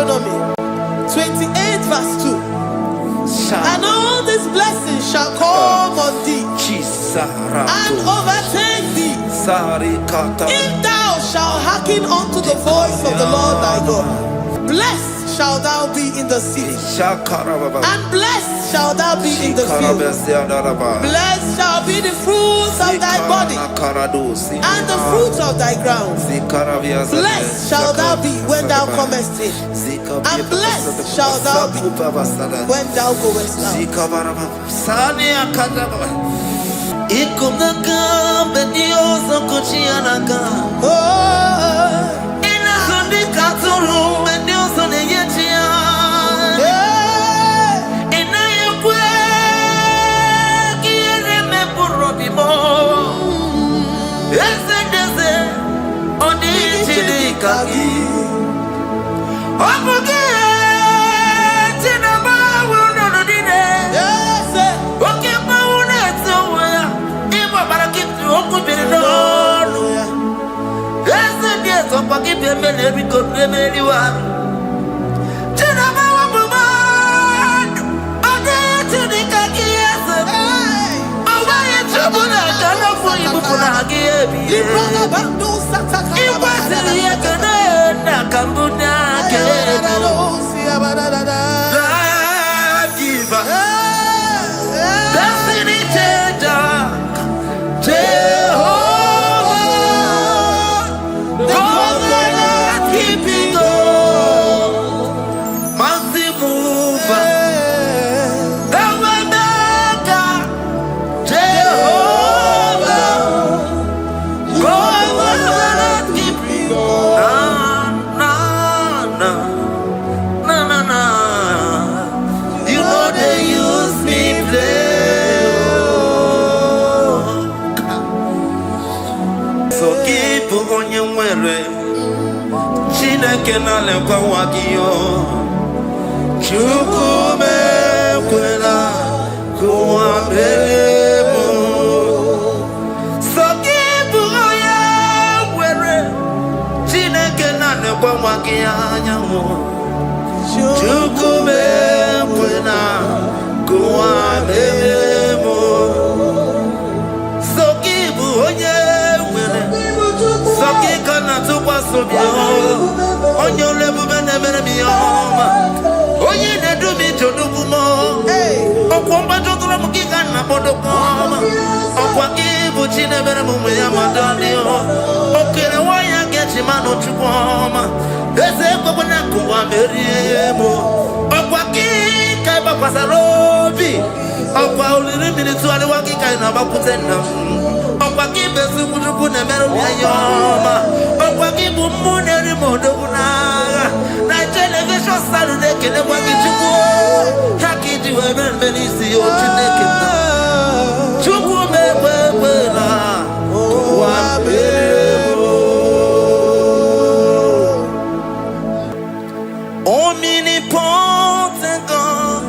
Deuteronomy 28 verse 2. And all these blessings shall come on thee and overtake thee if thou shalt hearken unto the voice of the Lord thy God. Blessed shalt thou be in the city, and blessed shalt thou be in the field. Blessed shall be the fruits of thy body, and the fruits of thy ground. Blessed shalt thou be when thou comest in, and blessed shalt thou be when thou goest out. Omnipotent God,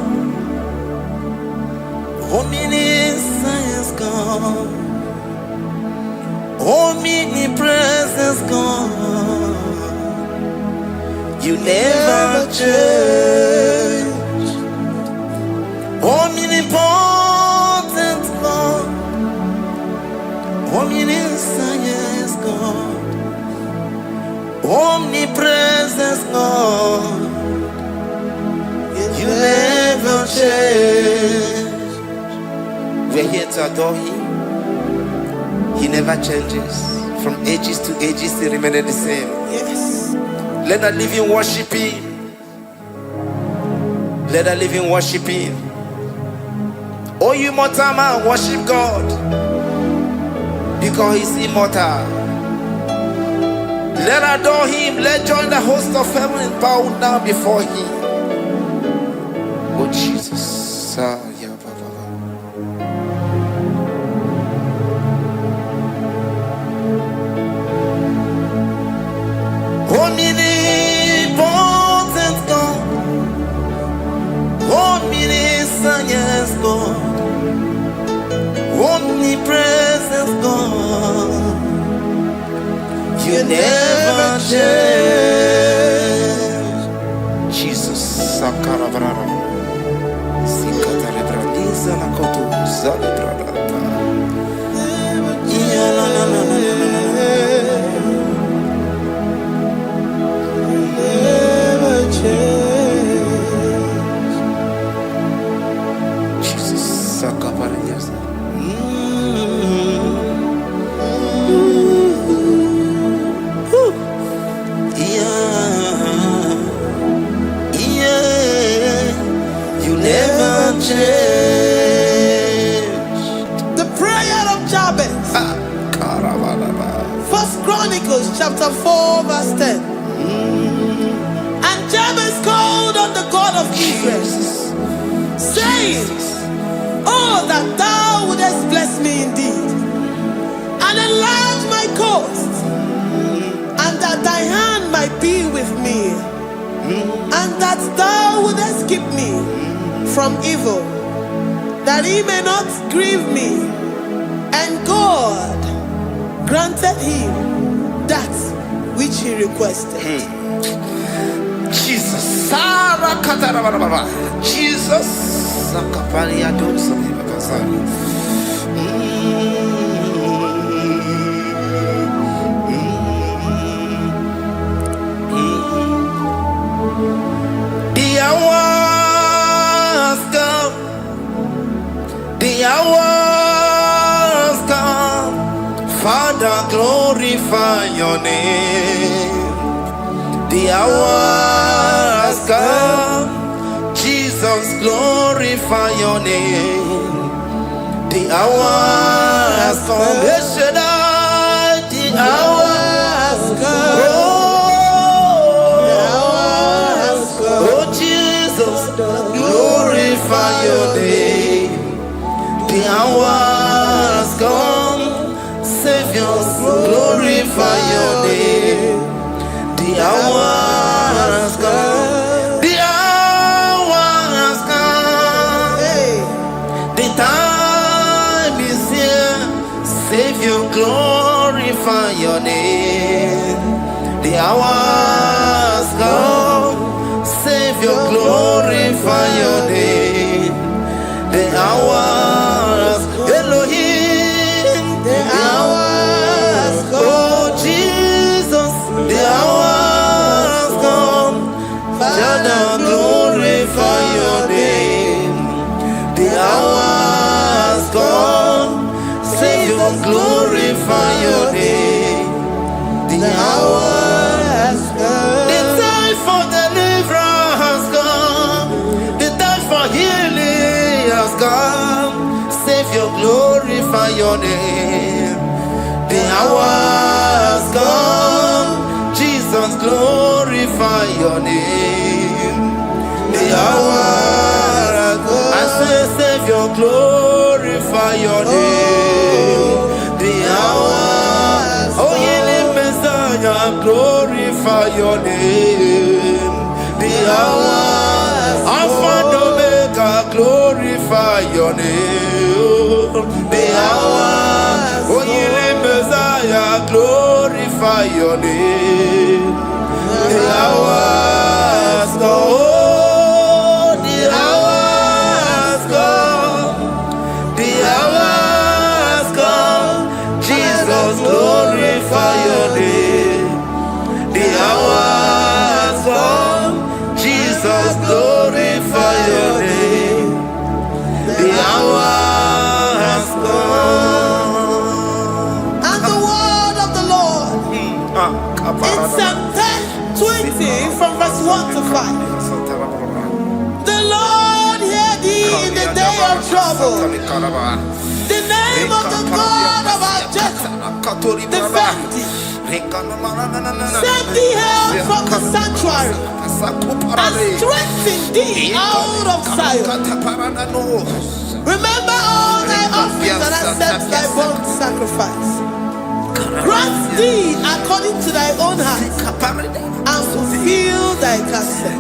omniscience God, omnipresence God, you never change. Omnipotent God, omniscience God, omnipresence God, you never change. We're here to adore Him. He never changes. From ages to ages, He remains the same. Yes. Let the living worship Him. Let the living worship Him. Oh, you mortal man, worship God, because He's immortal. Let adore Him. Let join the host of heaven and bow down before Him. Oh Jesus. Omnipotent God, omniscience God, omnipresence God, you never change. Sakarabrara. Sikatarebradiza la kotu zalebrada. Never change. Jesus. Sakaparias. You never change. The prayer of Jabez. First Chronicles chapter 4 verse 10. And Jabez called on the God of Israel, saying, oh, that thou wouldest bless me indeed, and enlarge my coast, and that thy hand might be with me, and that thou wouldest keep me from evil, that he may not grieve me. And God granted him that which he requested. Jesus. Jesus. The hours come. The hours come. Father, glorify your name. The hours come. Jesus, glorify your name. The hours come. The hours come. Oh, Jesus, glorify your name. The hours come. Savior, glorify your name. The hours come. The hours come. The time is here. Savior, glorify your name. The hours come. Savior, glorify your name. The hours, Elohim. The hours come. Oh, Jesus, the hours come. Father, glorify your name. The hours come. Savior, glorify your name. The hours come. The time for deliverance has come. The time for healing has come. Savior, glorify your name. The hours come. Jesus, glorify your name. The hours come. I say, Savior, glorify your name. The hours. Oh, healing Messiah, glorify your name. The hours. Alpha and Omega, glorify your name. The hours. Oh, healing Messiah, glorify your name. The hours go. The hours come. The hours come. Jesus, glorify your name. The hours come. Jesus, glorify your name. The hours come. And the word of the Lord in Psalm 10:20 from verse 1 to 5. The Lord hear thee in the day of trouble. The name of the God of our Jacob defend thee. Send thee help from the sanctuary and strengthen thee out of Zion. Remember all thy offerings and accept thy burnt sacrifice. Grant thee according to thy own heart and fulfill thy counsel.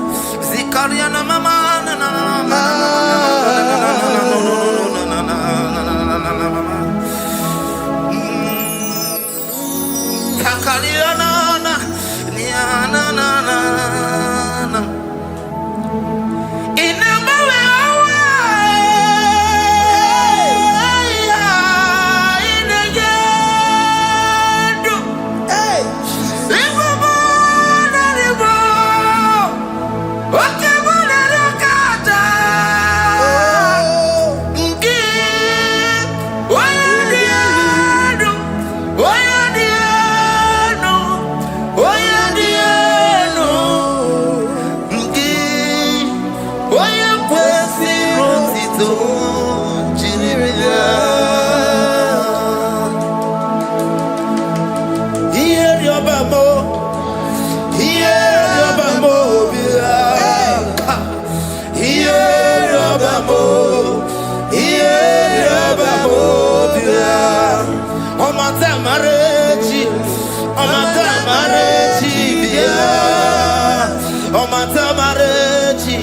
marechi,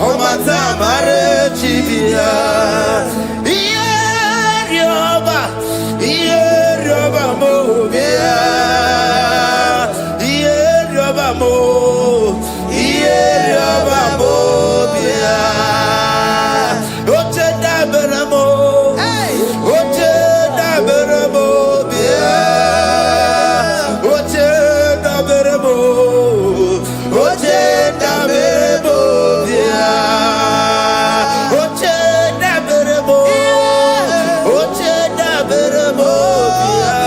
omata marechi bia. Ierioba mo bia. Ierioba mo bia. Oche daberamo. Oche daberamo bia. Oche daberamo. Oche daberamo bia. Oche daberamo. Oche daberamo bia.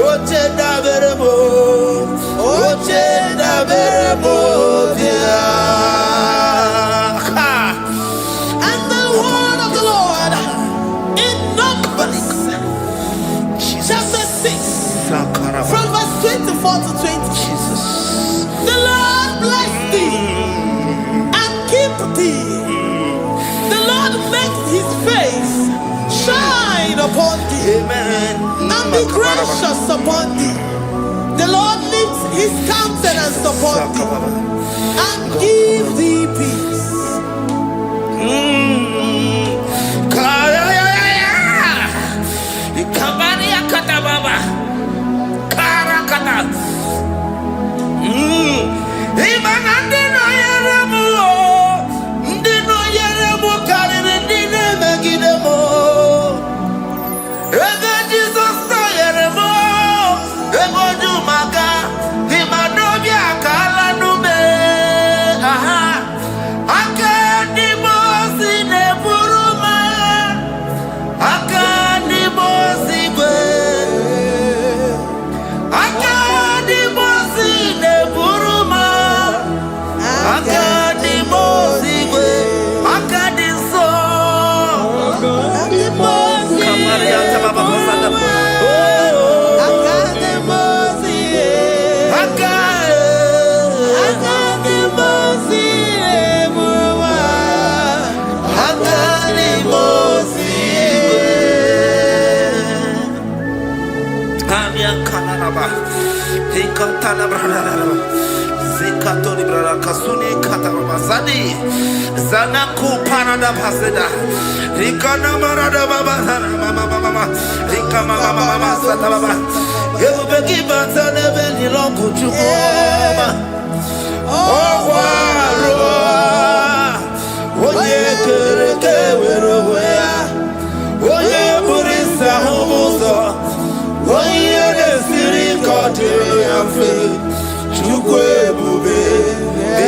Oche daberamo. Oche daberamo bia. And the word of the Lord in Numbers chapter 6 from verse 24 to 20. Jesus. The Lord bless thee and keep thee. The Lord make his face shine upon thee Amen. and be gracious upon thee. The Lord lifts his countenance upon thee and give thee peace. Zanaku parada paseda, Rikana marada baba, mama, Rikama mama sata baba. You begi bata nebeli longu chukoma. Oh waro, oye kereke weroya, oye burisa homoso, oye desiri kote yafe, chukwe bube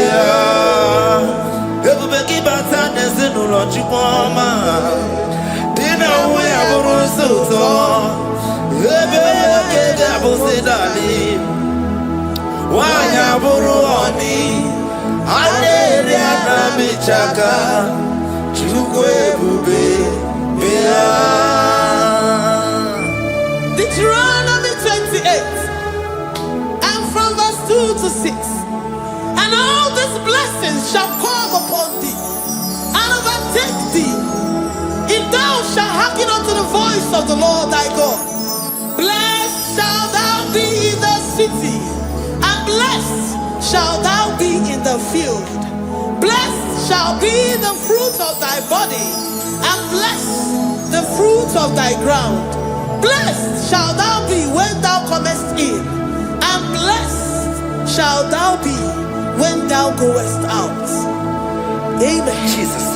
ya. Everybody bata nesinu lochikoma. Dina we aburusuto. Ebe kega busidali. Wanya buruoni. Adere anamichaka. Chukwe bube bea. Deuteronomy 28 and from verse 2 to 6. And all these blessings shall come upon thee and overtake thee, if thou shalt hearken unto the voice of the Lord thy God. Blessed shalt thou be in the city, and blessed shalt thou be in the field. Blessed shall be the fruit of thy body, and blessed the fruit of thy ground. Blessed shalt thou be when thou comest in, and blessed shalt thou be when thou goest out. Amen. Jesus.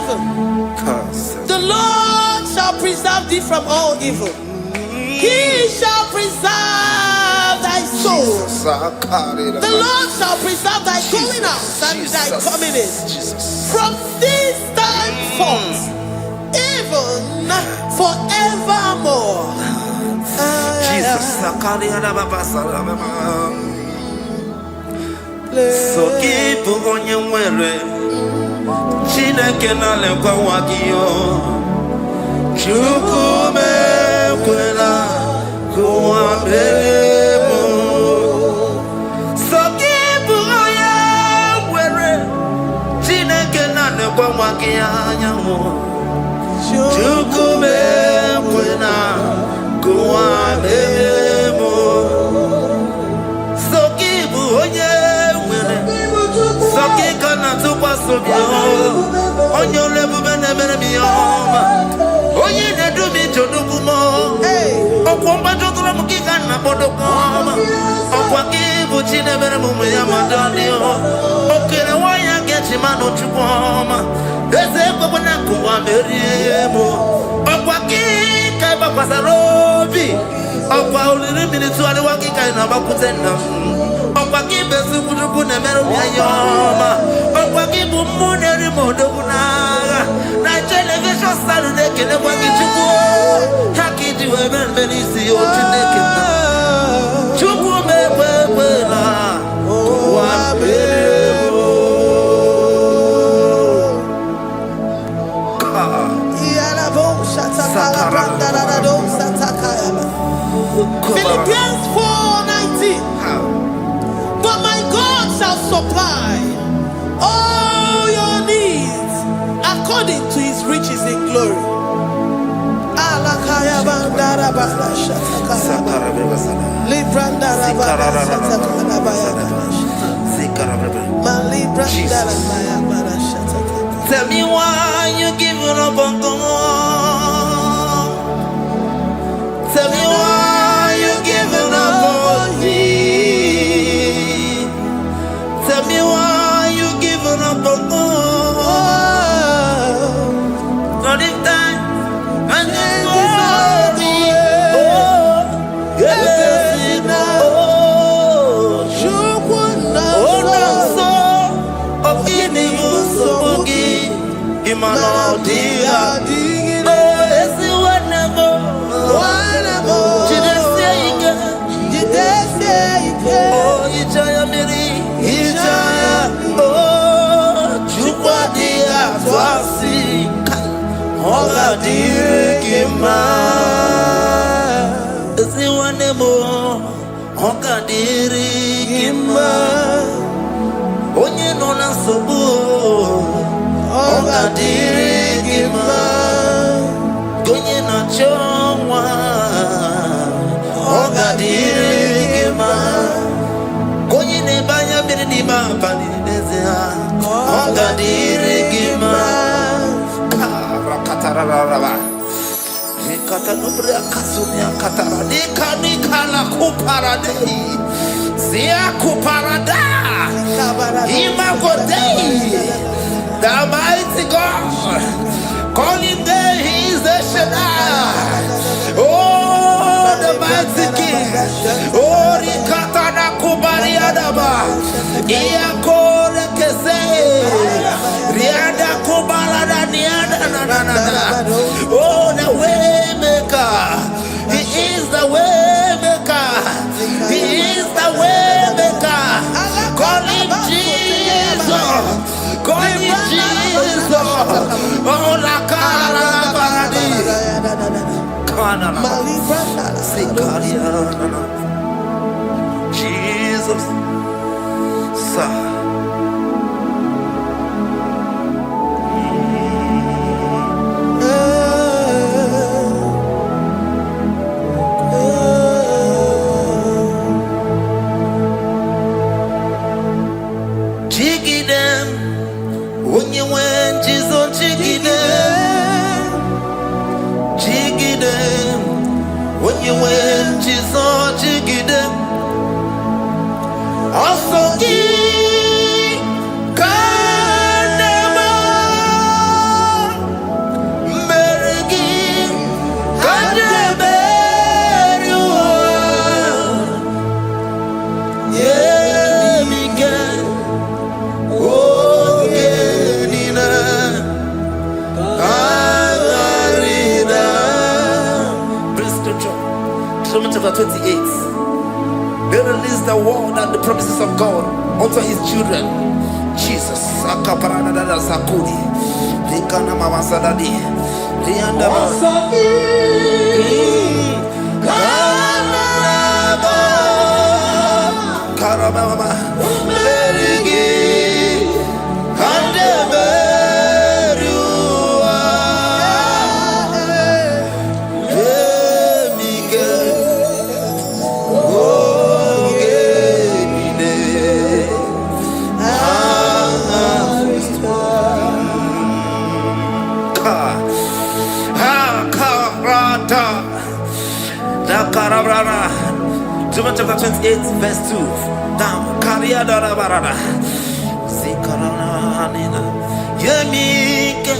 evil. The Lord shall preserve thee from all evil. He shall preserve thy soul. The Lord shall preserve thy going out and thy coming in. From this time forth, even forevermore. So keep on your way. Chineke na lekwa wakio. Chukume kwela kuwa bemo. So keep on your way. Chineke na lekwa wakia nyamu. Chukume kwela kuwa bemo. So keep on your Sakikana to Pasubio, on your level, Benemermioma, Oye, do me to Dukumo, or Combato Ramukana Bodokoma, or Wakibu Chinebermuyamadanio, okay, why I get him out to Poma, there's a Babanaku, Meriemo, or Waki, Kabapasarobi, or Pauli minutes to the Waki Kainabakutena. Opakibe sukuruku na meru ya yoma. Opakibu muneri modokuna. Na television Saturday kene wakichuku. Haki diwe benisi otineke na. Chuku mewewela. Wabebo. Philippians 4:19. But my God shall supply all your needs according to his riches in glory. Tell me why you giving up on God. Tell me why you giving up on me. Tell me why you giving up on God. Not in time and then glory. Oh, yeah, oh, no, so of giving you so boogie. Imano dia, oh, it's the whatever. You just say you can. Oh, you try me. Oga dirigima, esi wanemo. Oga dirigima, onye nona sobu. Oga dirigima, onye na chongwa. Oga dirigima, onye ne banya mirni ma pani nezia. Oga dirigima. Katararaba. Katanubra kasunia katara. Nikala kuparadei. Zia kuparada. Imagodei. The mighty God. Calling there, he is the Shaddai. Oh, the mighty King. Oh, Rikatana kubariadaba. Iakore kese. Riada kubalada niada na. Oh, the way maker. He is the way maker. He is the way maker. Call him Jesus. Call him Jesus. Oh, la cara paradi. Kana. Jesus. Sa. Also give Deuteronomy chapter 28. They release the word and the promises of God unto his children. Jesus. Deuteronomy chapter 28, verse 2. Down. Kariada barada. Zikarana nina. Yemike.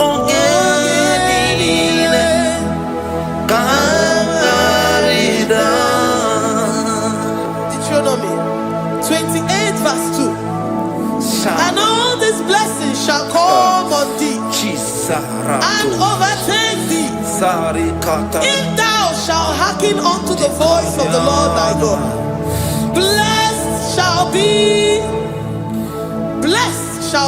Ongenine. Karida. Deuteronomy 28, verse 2. And all these blessings shall come on thee and overtake thee if thou shalt hearken unto the voice of the Lord thy God. Blessed shall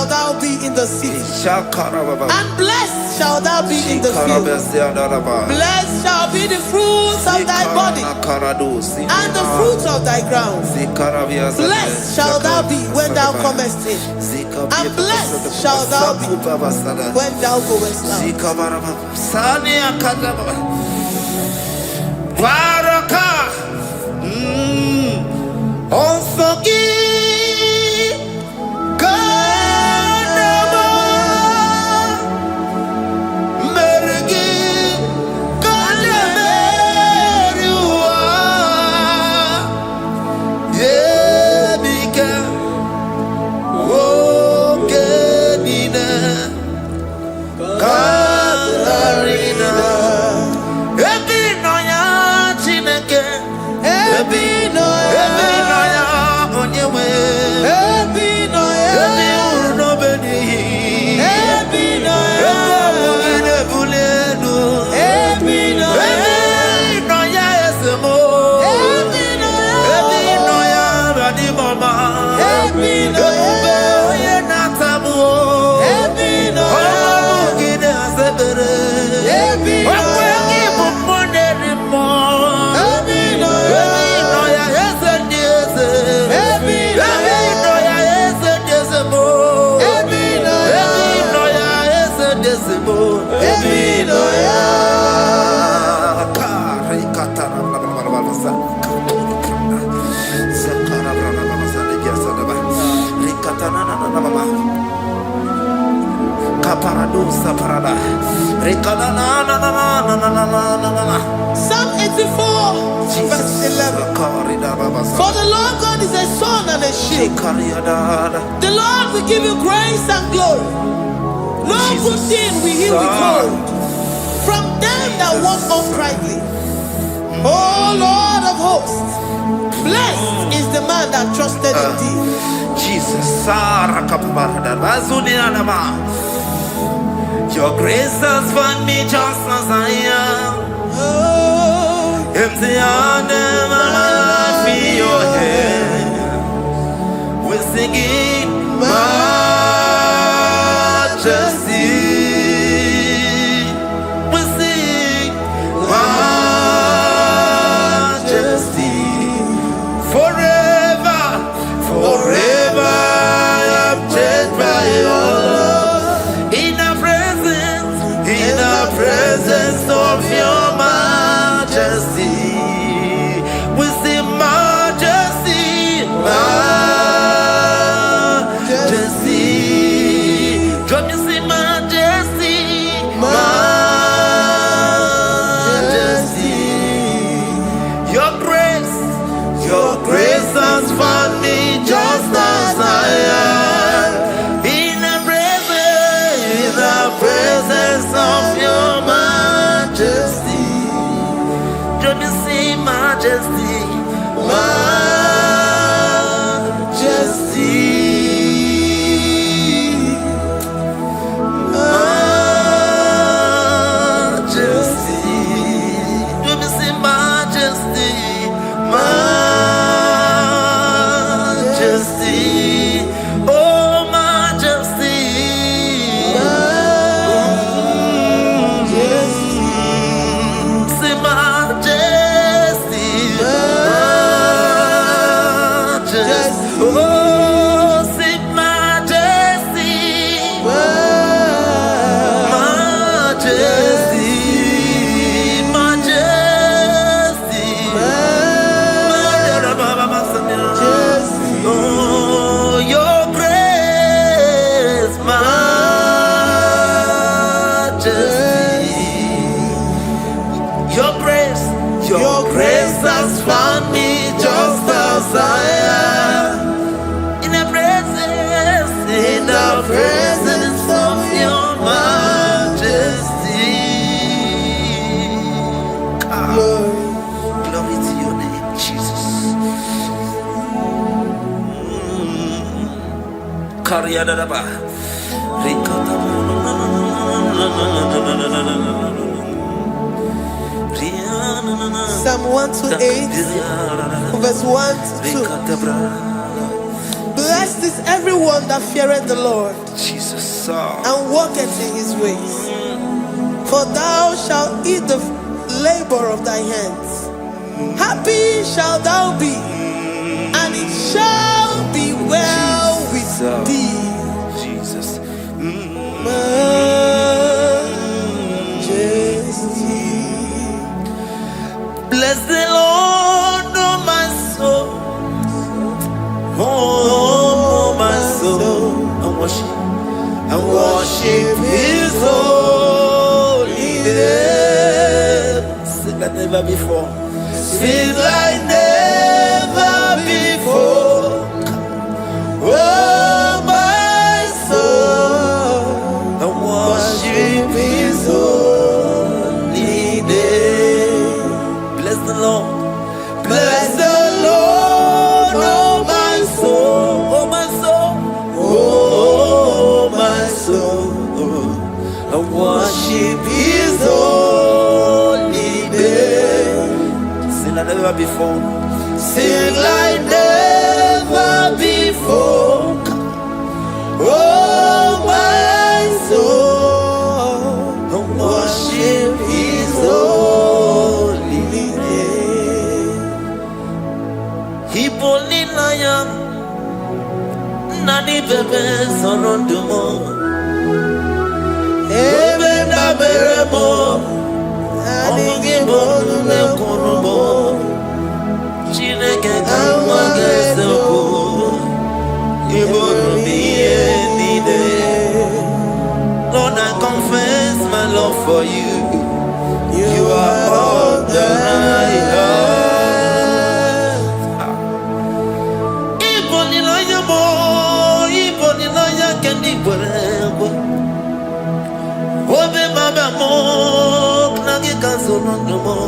thou be in the city, and blessed shall thou be in the field. Blessed shall be the fruits of thy body and the fruits of thy ground. Blessed shall thou be when thou comest in, and blessed shall thou be when thou goest out. Psalm 84, verse 11. For the Lord God is a sun and a shield. The Lord will give you grace and glory. No good thing will he withhold from them that walk uprightly. O Lord of hosts, blessed is the man that trusted in thee. Jesus. Your grace has found me just as I am. Empty handed, my life in your hand. We're singing majesty. We sing majesty. Forever, forever I'm changed by your love. In the presence of your majesty, we see majesty, majesty. Drop you see majesty, majesty. Your grace has found me just as I am. In the presence of your majesty. majesty. Your grace has found me just as I am. In the presence of your majesty. Glory to your name, Jesus. Psalm 128, verse 1 to 2. Blessed is everyone that feareth the Lord, Jesus, and walketh in his ways. For thou shalt eat the labor of thy hands. Happy shalt thou be, and it shall be well with thee. Jesus. Majesty. Bless the Lord, oh my soul. Oh, my soul. And worship his holy name. Sing like never before. Sing like never before. Oh, my soul. And worship his holy name. Bless the Lord. Bless the Lord, oh my soul, oh my soul, oh my soul. I worship his holy name. Sing like never before. Sing like never before. Oh my soul, I worship his holy name. Hipolinaya nani bebe sorondumo ebe na beremo IGBO nekonumo Chineke kama gesoko ibonu miye nide. Lord, I confess my love for you. You are all that I have. Obe baba mo knagi kazono mo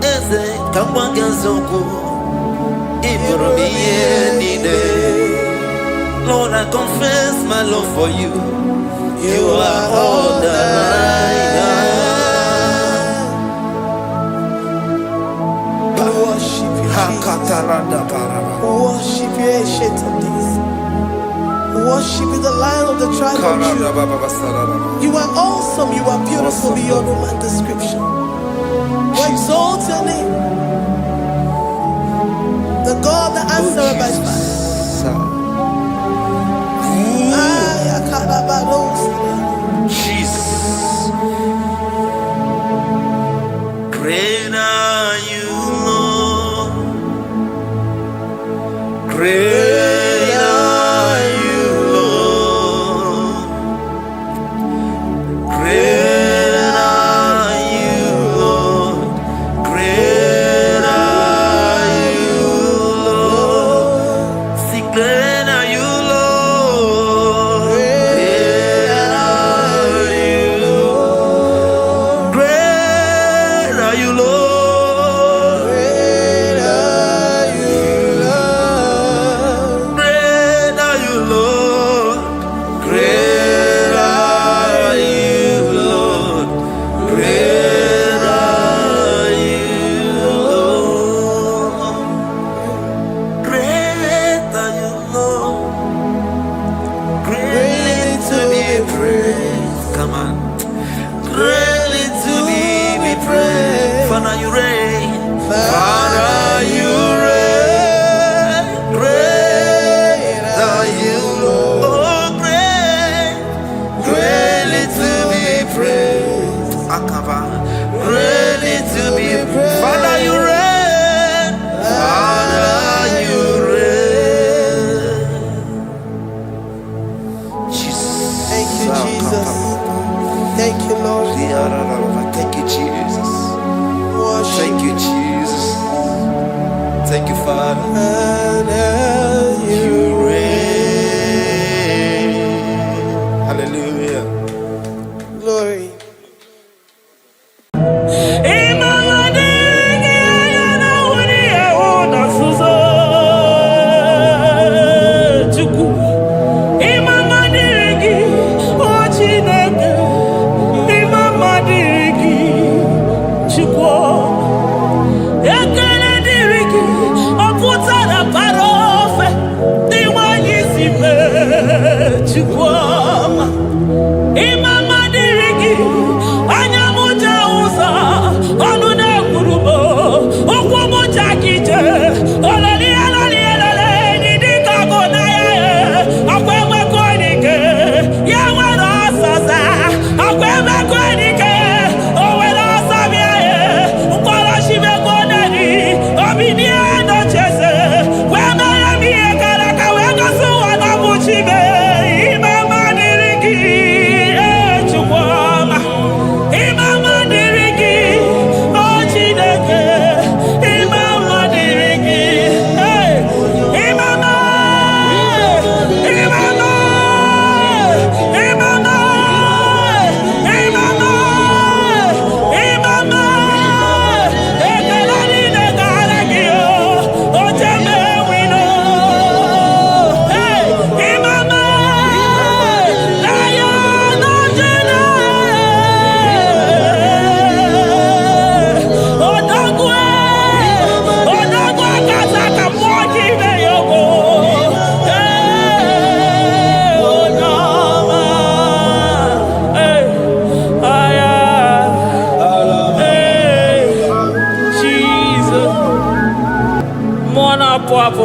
eze kambanga zoko ibromi nide. Lord, I confess my love for you. You are all that I have. Worship you, Jesus. Worship you, ancient of days. Worship you, the Lion of the tribe of Judah. You are awesome, you are beautiful beyond human description. We exalt your name, the God that answered by fire. Jesus. Great are you, Lord. Great are you, Lord. Great are you, Lord. Great are you, Lord. See, great are you, Lord. Great are you, Lord. Great are you, Lord. Come on. Greatly to be praised. Father, you reign. Father, you reign. Great are you, Lord. Oh, great. Greatly to be praised. Akaba. Greatly to be praised. Father, you reign. Father, you reign. Jesus. Thank you, Jesus. Thank you, Lord. Thank you, Jesus. Worship. Thank you, Jesus. Thank you, Father. You reign. Hallelujah. Glory.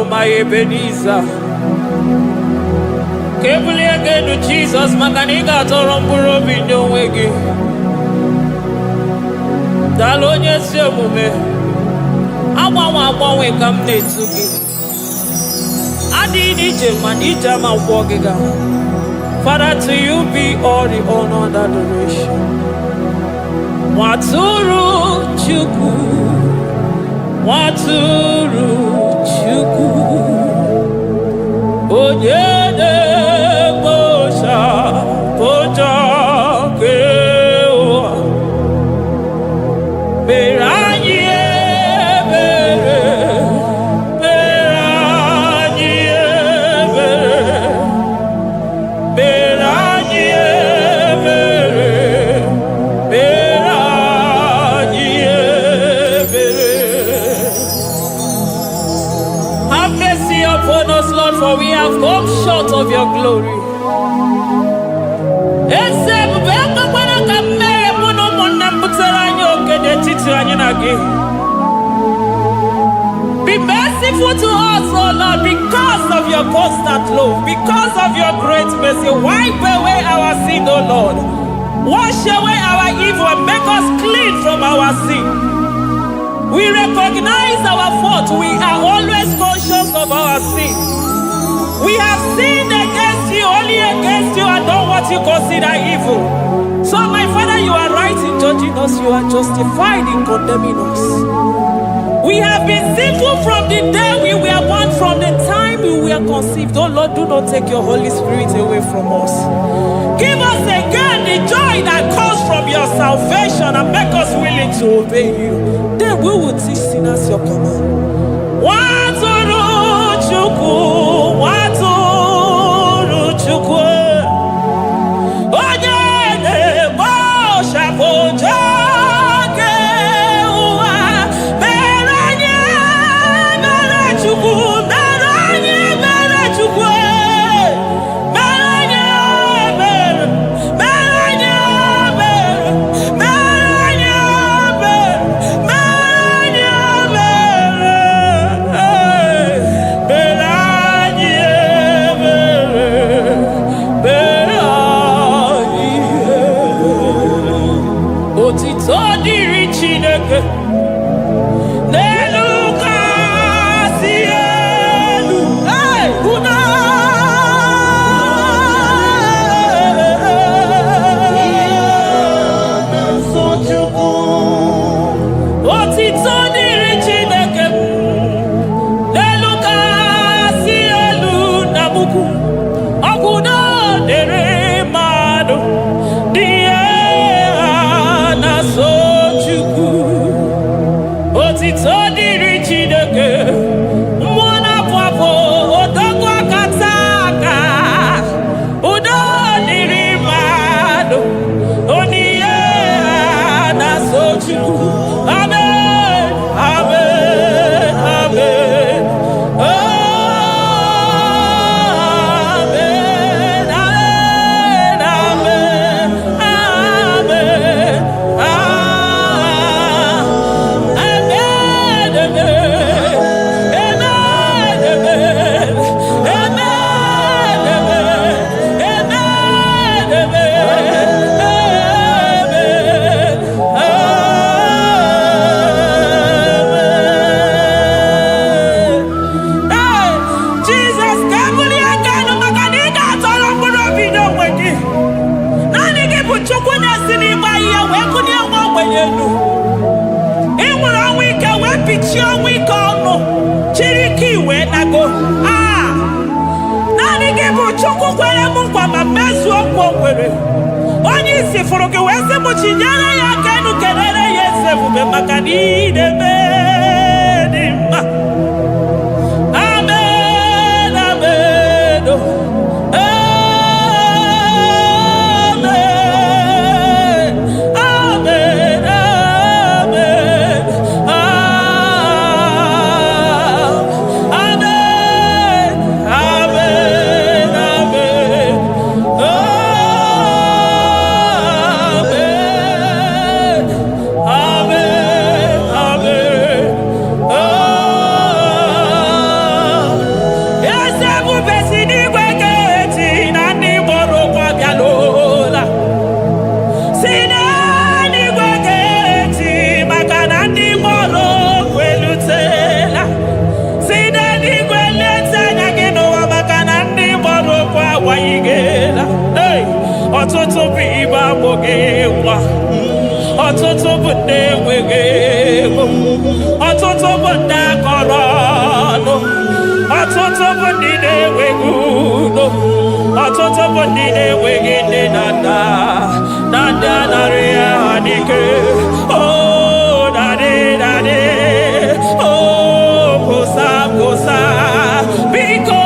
My Ebenezer, Kebuli again to Jesus, Makanika Toromburo Binyo Wegi. Dalonya Semume, Awa we come to me. Adi DJ Manija Mawagiga. Father, to you be all the honor and adoration. Waturu Chuku, Waturu Chuku, Onyede Bosha, Boja Kewa, Beranye Bere, Beranye Bere, Beranye Bere, Beranye Bere. Have mercy upon us, Lord, for we have come short of your glory. Be merciful to us, oh Lord, because of your constant love, because of your great mercy. Wipe away our sin, oh Lord. Wash away our evil and make us clean from our sin. We recognize our fault. We are always conscious of our sin. We have sinned against you, only against you, and done what you consider evil. So, my Father, you are right in judging us. You are justified in condemning us. We have been sinful from the day we were born, from the time we were conceived. Oh Lord, do not take your Holy Spirit away from us. Give us again the joy that comes from your salvation and make us willing to obey you. Then we will teach sinners your command. Waturu Chuku, Waturu Chuku, Onyede Bosha Boja Kewa, Beranye Bere Chuku, Beranye Bere Chuku, Beranye Bere, Beranye Bere, Beranye Bere, Beranye Bere, Otito diri Chineke n'elu kasị elu. Una Amen. Amen. Amen. Amen. Amen. Amen. Onye isi fụrụ gị wee sị m chinyere ya aka enu kelere ya eze ebube maka na idebe dị mma. Amen, amen, amen, amen, ọtụtụ bụ ibe agbụghị nwa, ọtụtụ bụ ndị enweghị ego, ọtụtụ bụ ndị akọrọ ọnụ, ọtụtụ bụ ndị na-enweghị udo, ọtụtụ bụ ndị na-enweghị nne na nna, na ndị anarị ya n'ike. Oh, daddy, daddy, oh, kosa, kosa, biko.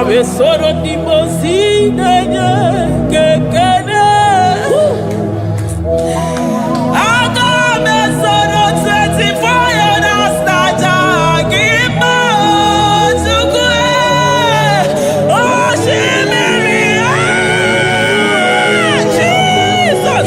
Besoro di mozine kekene. Aga besoro 24 years naja gima tukue. Oh shimiri Jesus.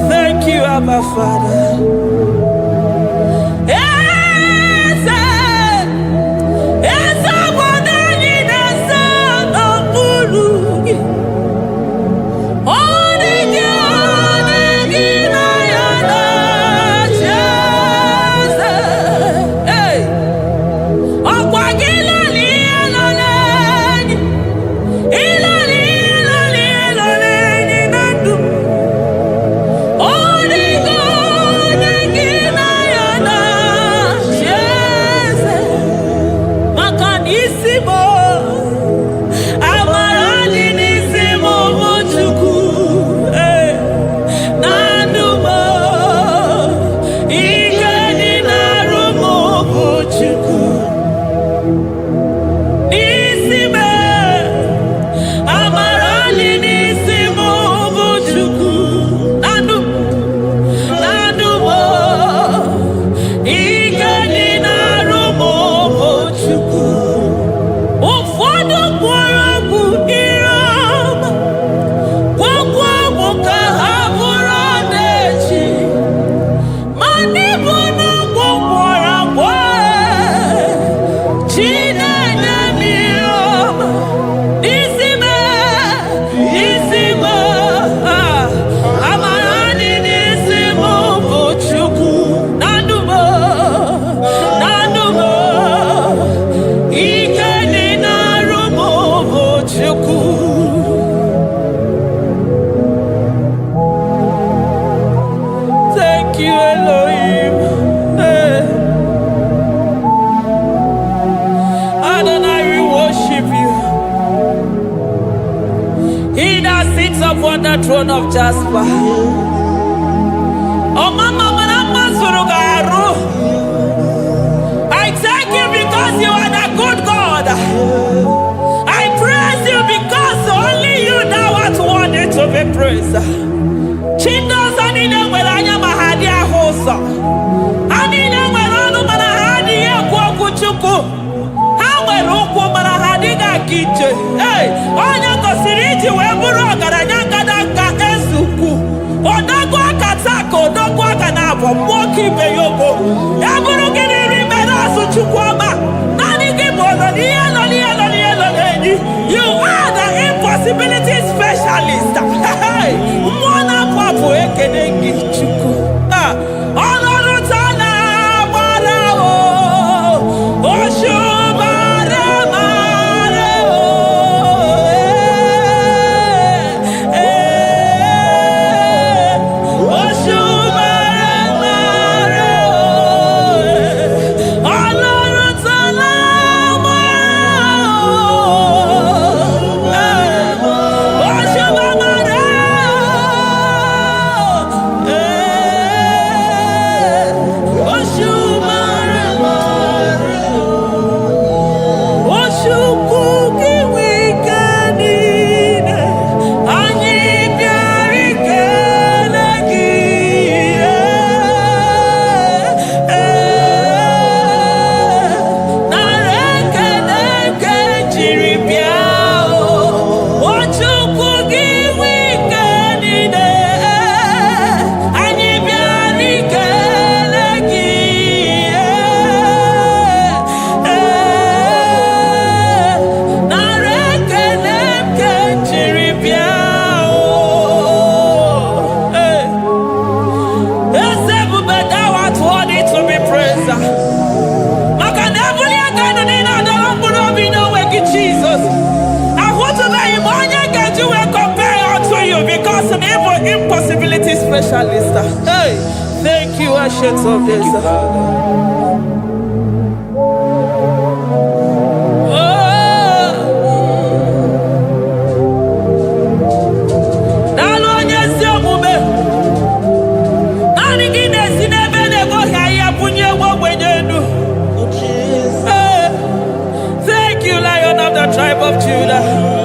Thank you, Abba Father. Again. Elohim. Hey. Adonai, we worship you. He that sits upon the throne of Jasper. Oh, Mama, I thank you because you are the good God. I praise you because only you now are worthy to be praised. Chindos anine welanya mahadi ahosa. Anine welanu manahadi ya kwa kuchuku. Hawe ruku manahadi ga kiche. Hey, onya kosiriji weburu agaranya kadaka esuku. Odagwa katako, odagwa kanabo, mwoki beyoko. Yaburu gini rimena suchukwama. Nani gibono, nielo. You are the impossibility specialist. Mwana papu ekenengi chuku. Olorutana marao. Oshubare marao. Impossibility specialist. Hey, thank you, Ancient of Days. Thank you, Lion of the tribe of Judah.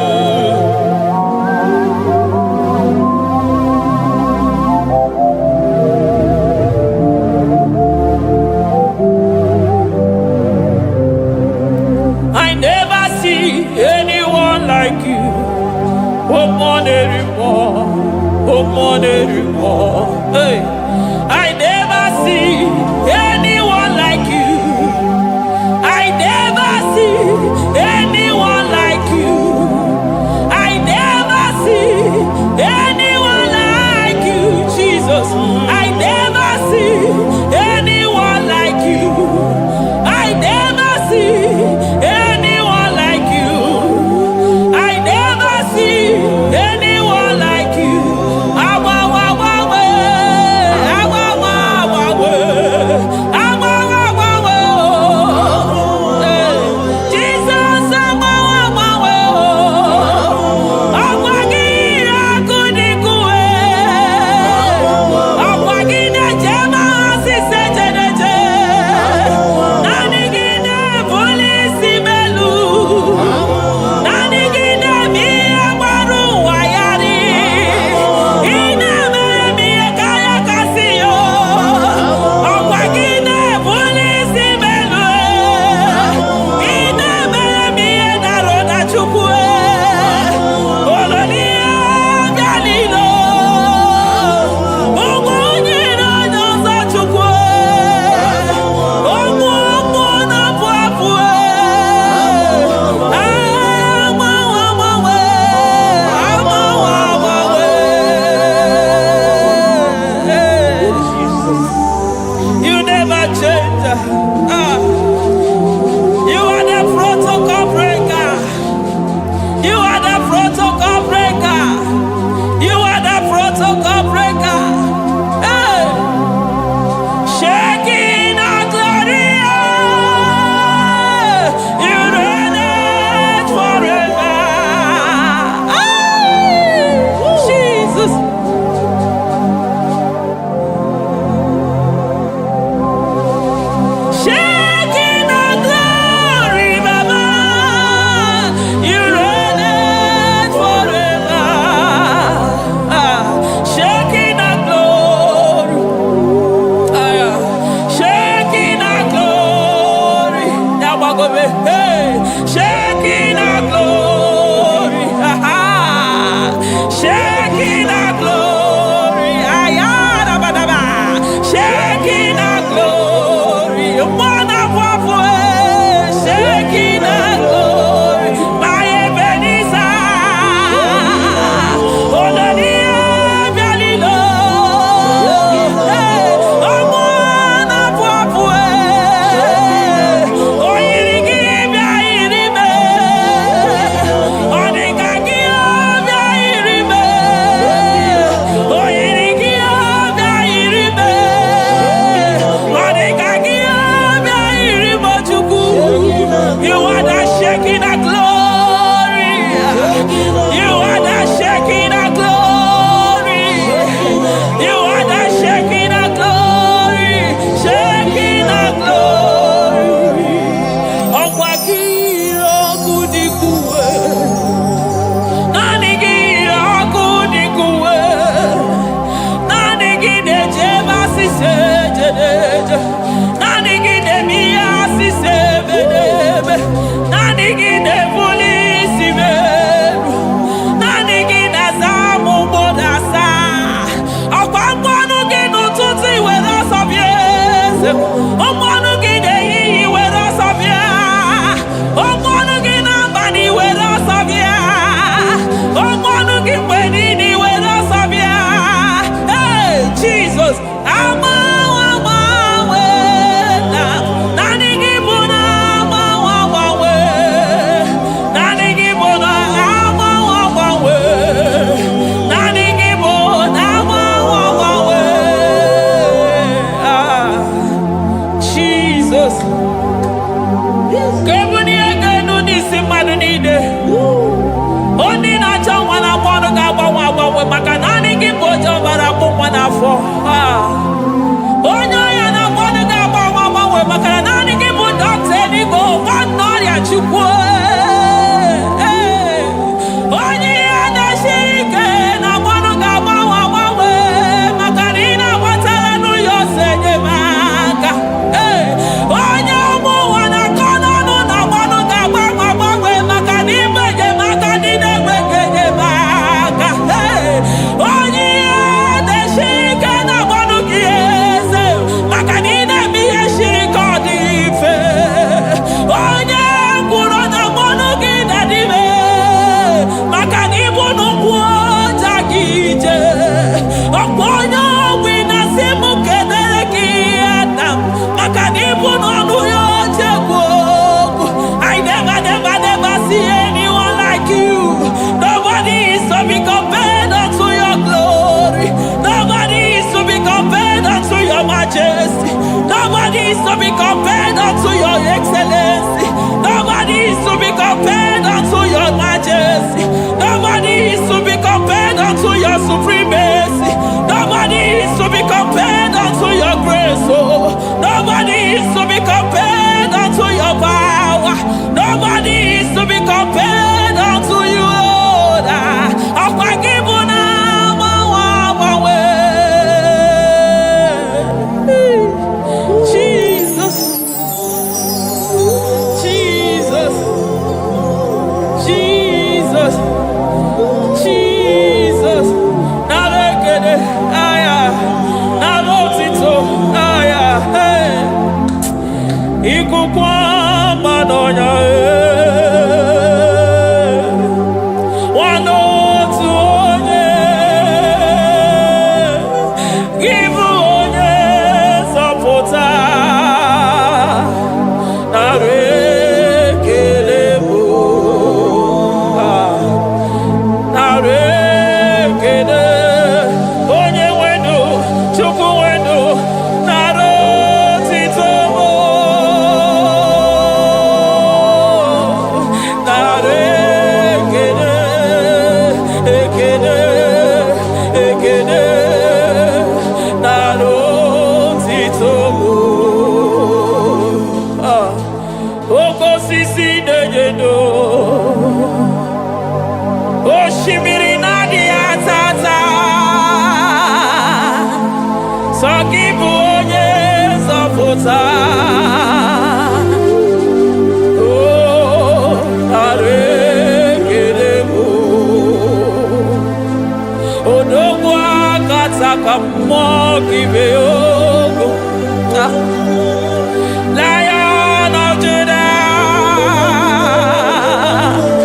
Lion of Judah,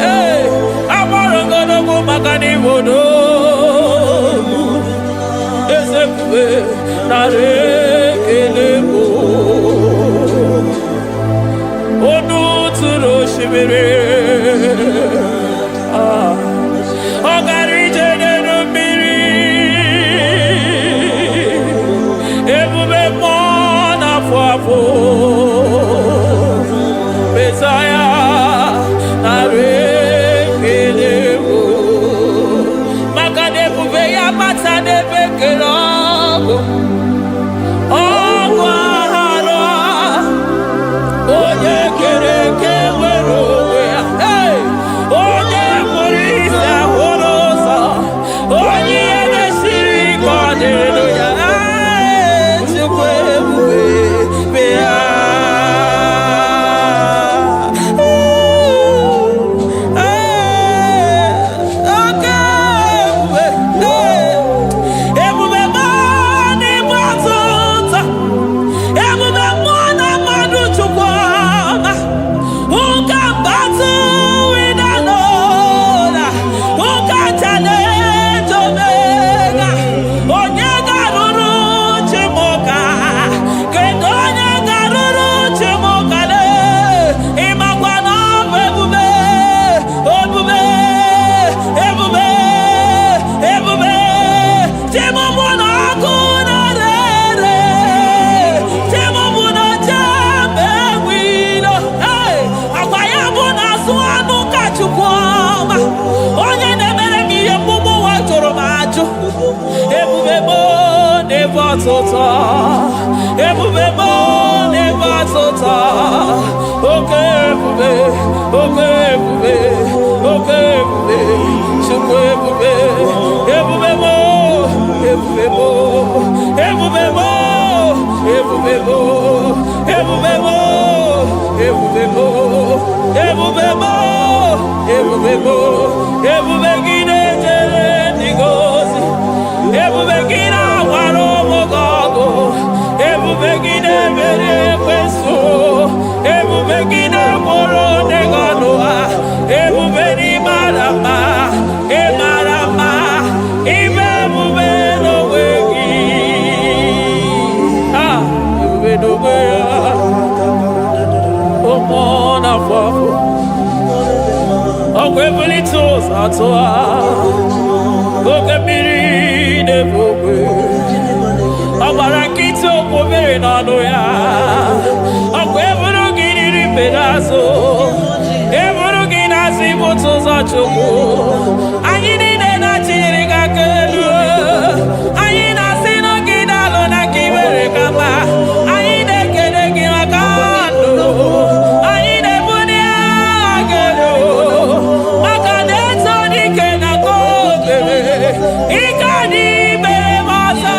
hey, Amorogodogo Magani Wodo, Ezekwe, Narekelebo, Onu Turo Shimere, Ogari Jene Miri, Ebube Mona Fwafo, Messiah, Narekelebo, Makade Buveya Matade Bekelogo, Ogwahara, Oye Kereke Weroya, hey, Oye Morisa Horosa, Oye Neshiri Kwadeloya, Chukwe Buve, Bea. batota. Ebube mo ne batota. Okay, ebube. Okay, ebube. Okay, ebube. Chukwu ebube. Ebube mo. Ebube mo. Ebube mo. Ebube mo. Ebube mo. Ebube mo. Ebube mo. Ebube mo. Ebube gide jere digozi. Ebube gide waro mogogo. Ebube gide mere kweso. Ebube gide moro neganoa. Ebube ni marama. E marama. Ibe ebube no wegi. Ah, ebube no wegi. Omona fafo. Okwebuli tos atoa. Okebiri de bokwe. Abarakito kobere nano ya. Okwebulu giri pedazo. Ebulu ginasi botos achoko. Anyini de na chiriga kelu. Anyina sino gidalo na kibere kama. Anyine kede gimakando. Anyine bunia agelo. Makadeto di kena kobebe. Ikadi bere masa.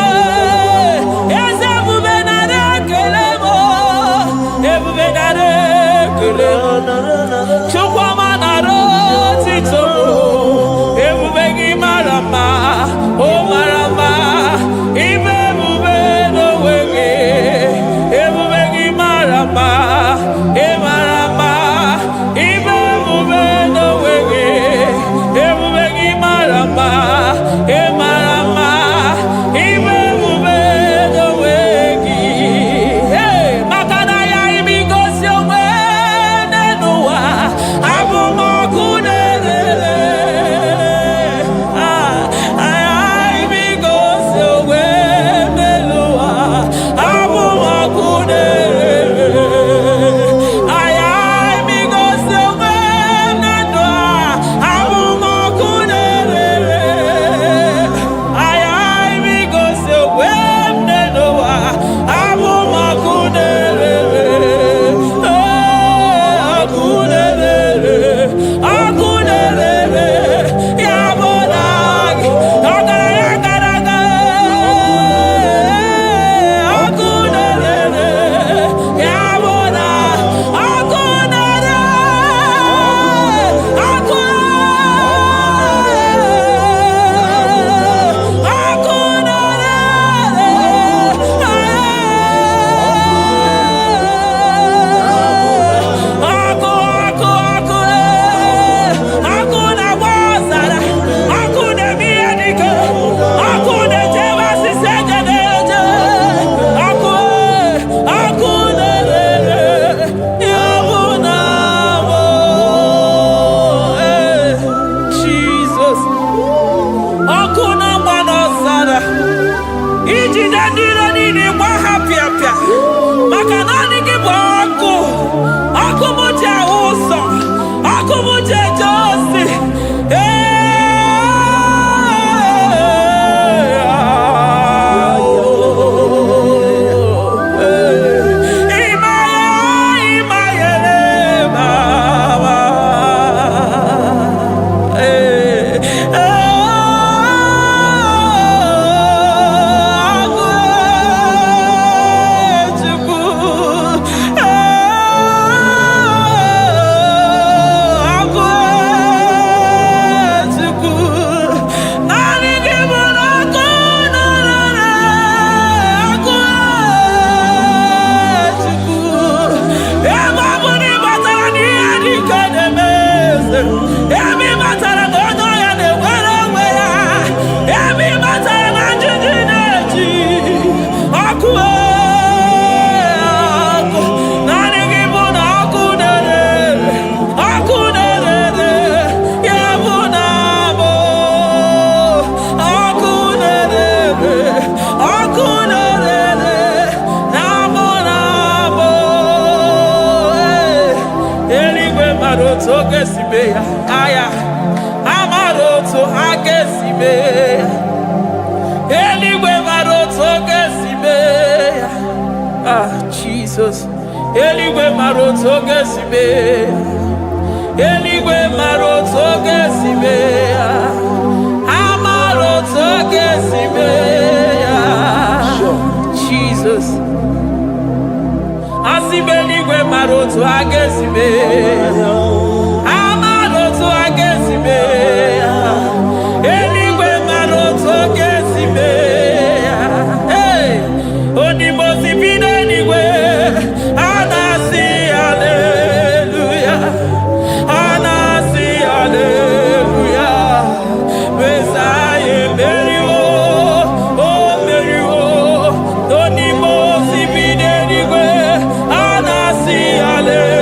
Eze bubenare kelemo. Ebubenare kelemo. Chukwa manaro tito. Ebubegi marama. Oh marama. Ibe bube no wege. Ebubegi marama. E marama. Ibe bube no wege. Ebubegi marama. E marama. Ibe bube no wege. Hey, makana ya imigosi owe nenua. Abu makunere. Ay imigosi owe nenua. Abu makunere. Ay imigosi owe nenua. Abu makunere. Ay imigosi owe nenua. Abu makunere. Akunere. Yabonagi. Agaraga. Akunere. Yabona. Akunere. Jesus. Akuna manosara. Iji dandiro nini kwa hapia. Makanani kiboko. Akumuche uso. Akumuche josi. Aya, amaroto agesibe, eligwe maroto agesibe. Jesus. Eligwe maroto gesibe. Eligwe maroto gesibe. Amaroto gesibe. Jesus. Asibeligwe maroto agesibe. Amaroto agesibe. Eligwe maroto gesibe. Hey, onimosi bide eligwe. Anasi hallelujah. Anasi hallelujah. Messiah Mary oh Mary oh. Onimosi bide eligwe. Anasi hallelujah.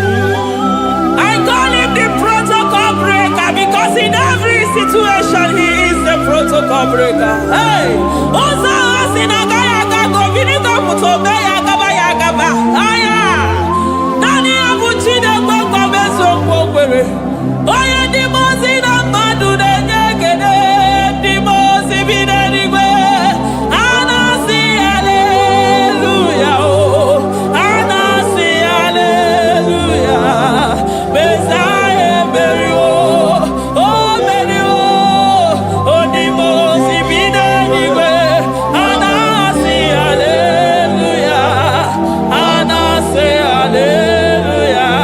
I call him the protocol breaker because in every situation he is the protocol breaker. Hey, Osa Osinagaya Gago Vinika Mutobeya Gabaya Gaba. Aya, Nani Abuchina Goko Beso Kwere. Oya Dimosina Madu de Nyekede, Dimosi Bidenigwe. Anasi hallelujah. Anasi hallelujah. Messiah Mary oh Mary oh Dimosi Bidenigwe. Anasi hallelujah. Anasi hallelujah.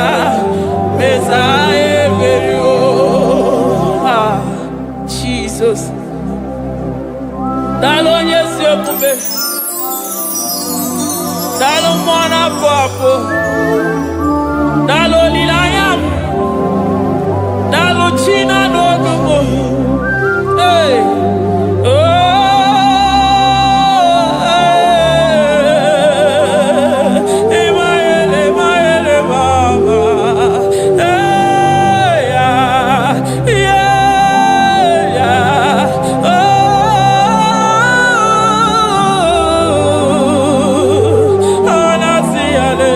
Messiah Mary Jesus. Dalo nyesi omume. Dalo mwana papo. Dalo lilayam. Dalo china nogumo. Hey. Emaele baba. Hey, yeah. Anasi ale.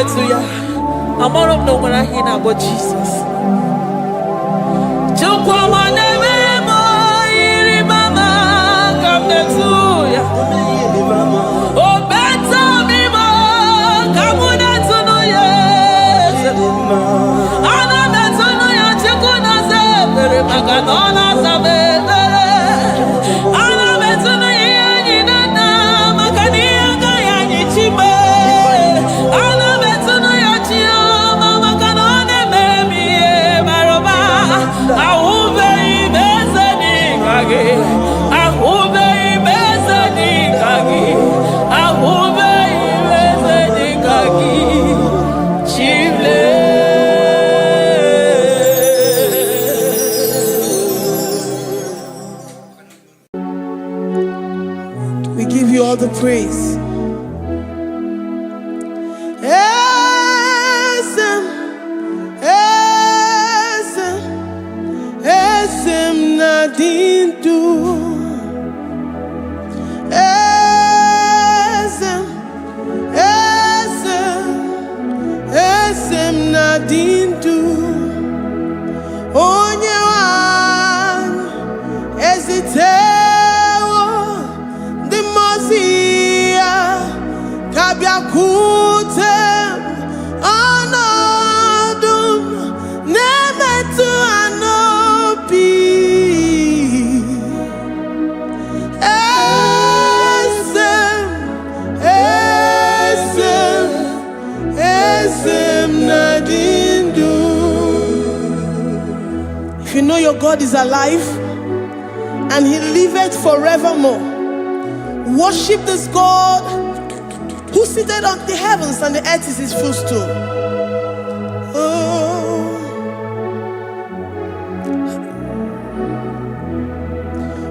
Hallelujah. I'm all of no one I hear about Jesus. We give you all the praise. Esem nadindu. Esem nadindu. Onye wan ezitewo the mozia kabia kutem anadum nemetu anopi esem nadindu. If you know your God is alive and he liveth forevermore, worship this God who seated on the heavens and the earth is his footstool.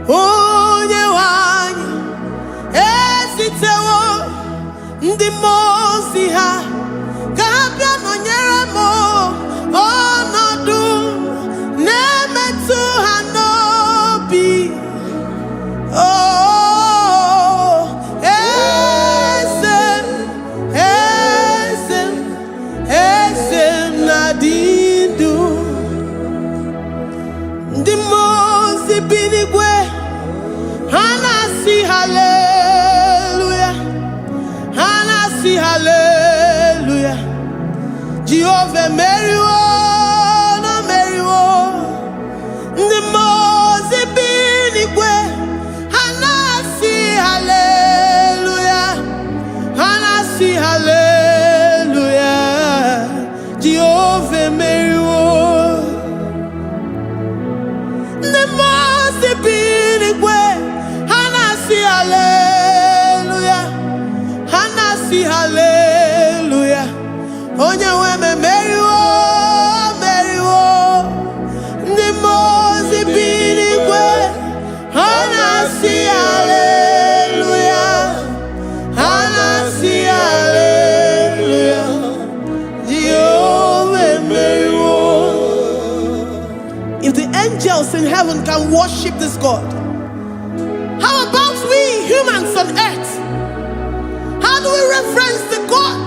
Onye wanyi esitewo ndị mozi ha kabia nonyere mo ọnọdụ nemetu ha n'obi. Esem nadindu. Ndị mozi binigwe hanasi hallelujah, hanasi hallelujah. Jehovah meriwo no meriwo. Ndị mozi binigwe hanasi hallelujah, hanasi hallelujah. Jehovah meriwo. The most binigwe hanasi hallelujah, hanasi hallelujah. Onye weme meriwo, meriwo. The most binigwe hanasi hallelujah, hanasi hallelujah. Jehovah meriwo. If the angels in heaven can worship this God, how about we humans on earth? How do we reference the God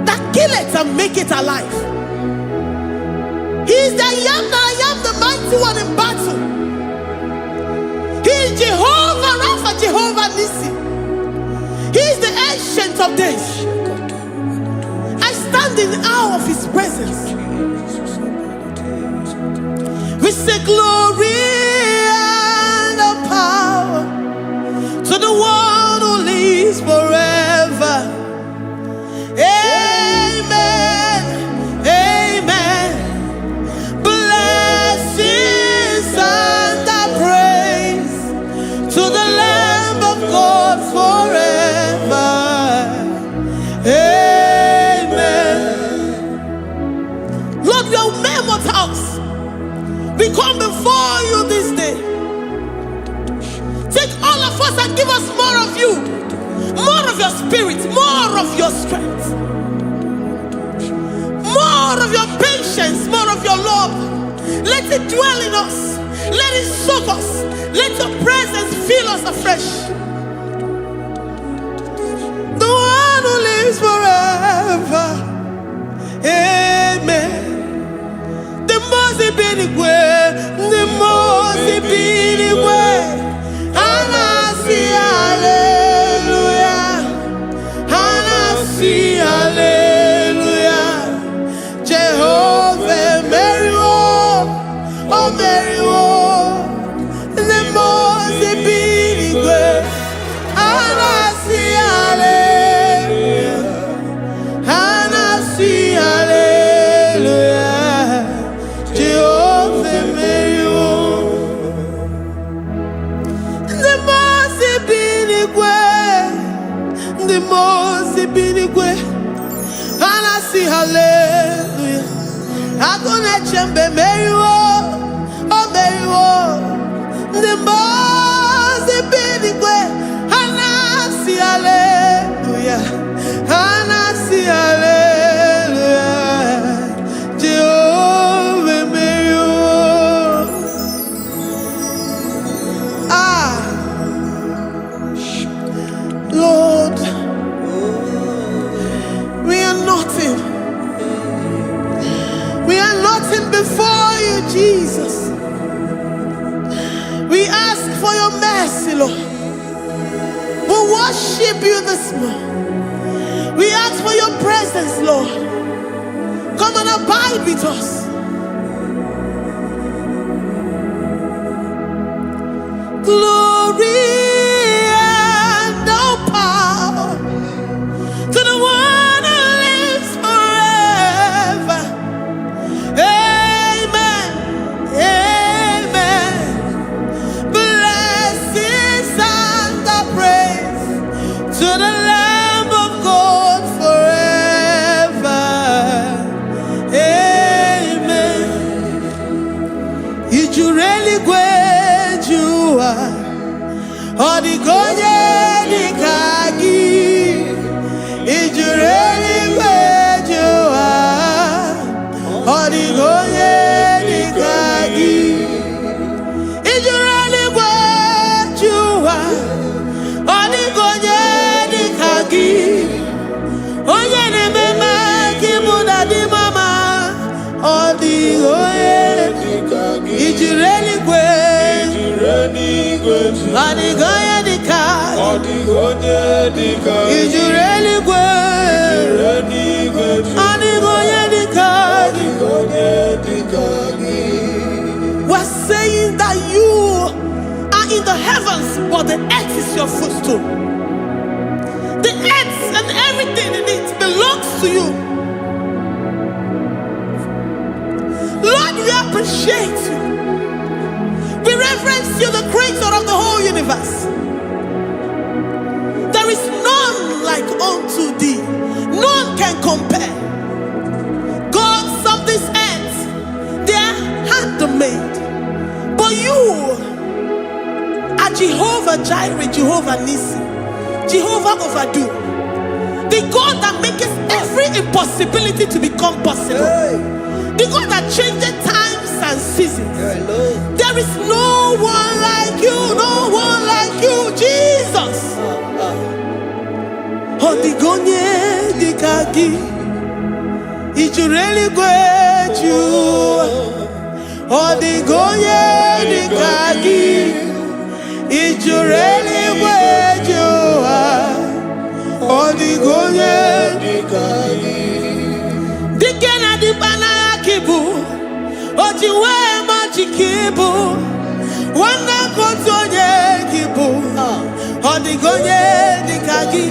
that killeth and make it alive? He is the I am, the mighty one in battle. He is Jehovah Rapha, Jehovah Nissi. He is the ancient of days. I stand in awe of his presence. We say glory and the power to the one who lives forever. Amen, amen. Blessings and the praise to the Lamb of God forever. Amen. Lord, your mammoth house, we come before you this day. Take all of us and give us more of you, more of your spirit, more of your strength, more of your patience, more of your love. Let it dwell in us. Let it soak us. Let your presence fill us afresh. The one who lives forever. the most binigwe. And I see hallelujah. I gonna chamber Mary oh Mary the most binigwe. And I see hallelujah. And I see hallelujah. Jehovah Mary Lord, we are nothing. We are nothing before you, Jesus. We ask for your mercy, Lord. We worship you this morning. We ask for your presence, Lord. Come and abide with us. Glory. Odigonye dikagi, ijureli kwejuwa. Odigonye dikagi, ijureli kwejuwa. Odigonye dikagi, onye nemema kimuda di mama. Odigonye dikagi, ijureli kwejuwa. Odigonye dikagi, odigonye dikagi, ijureli kwejuwa. Odigonye dikagi, odigonye dikagi. We're saying that you are in the heavens, but the earth is your footstool. The earth and everything in it belongs to you. Lord, we appreciate you. We reverence you, the creator of the whole universe. There is none like unto thee. None can compare. Gods of this earth, they are handmade. But you are Jehovah Jireh, Jehovah Nissi, Jehovah Overdo. The God that makes every impossibility to become possible. The God that changes times and seasons. There is no one like you, no one like you, Jesus. Odigonye dikagi, ijureli kweju. Odigonye dikagi, ijureli kweju. Odigonye dikagi. Dikena dibana kibu, ojiwe majikibu. Wana kotonye kibu, odigonye dikagi.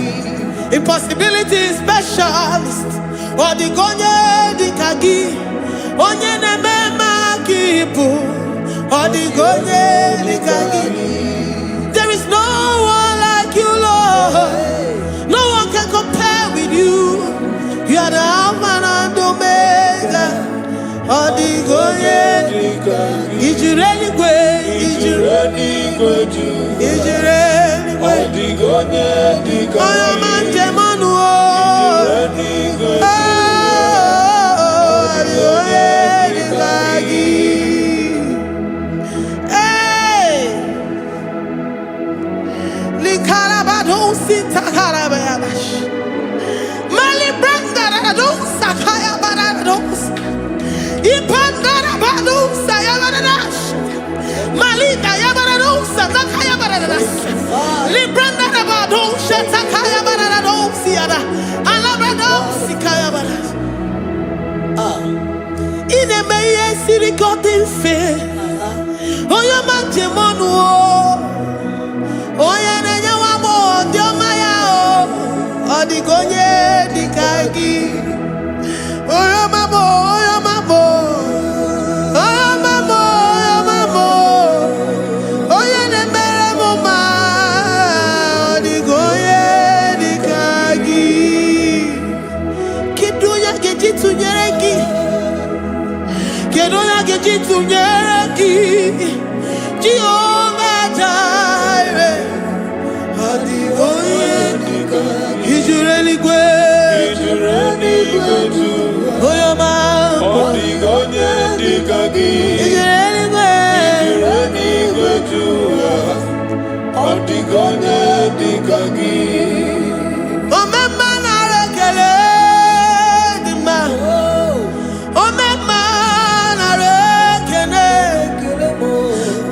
Impossibility specialist, odigonye dikagi. Onye nemema kibu, odigonye dikagi. There is no one like you, Lord. No one can compare with you. You are the Alpha and Omega. Odigonye dikagi. Ijureli kwe, ijureli kwe, ijureli kwe. Odigonye dikagi. Oyo manje manu o. Ijureli kwe. Odigonye dikagi. Hey, likarabado sitakarabayabash. Mali branda radon sakaya barados. Ipandara bado sayabaradas. Malika yabarados sakaya baradas. Libranda bado shatakaya barados yada. Alabrados sikaya baradas. Ine meye sirikotin fe. Oya manje monu o. Oya nenya wamo diomaya o. Odigonye dikagi. Oya mamo, oya mamo. Oya mamo, oya mamo. Oya nemere moma. Odigonye dikagi. Ojitunyeraki, Jehovah Jireh, Ijureli gwe, Oyoma, Ijureli gwe, Omema na rekele dima, Omema na rekele,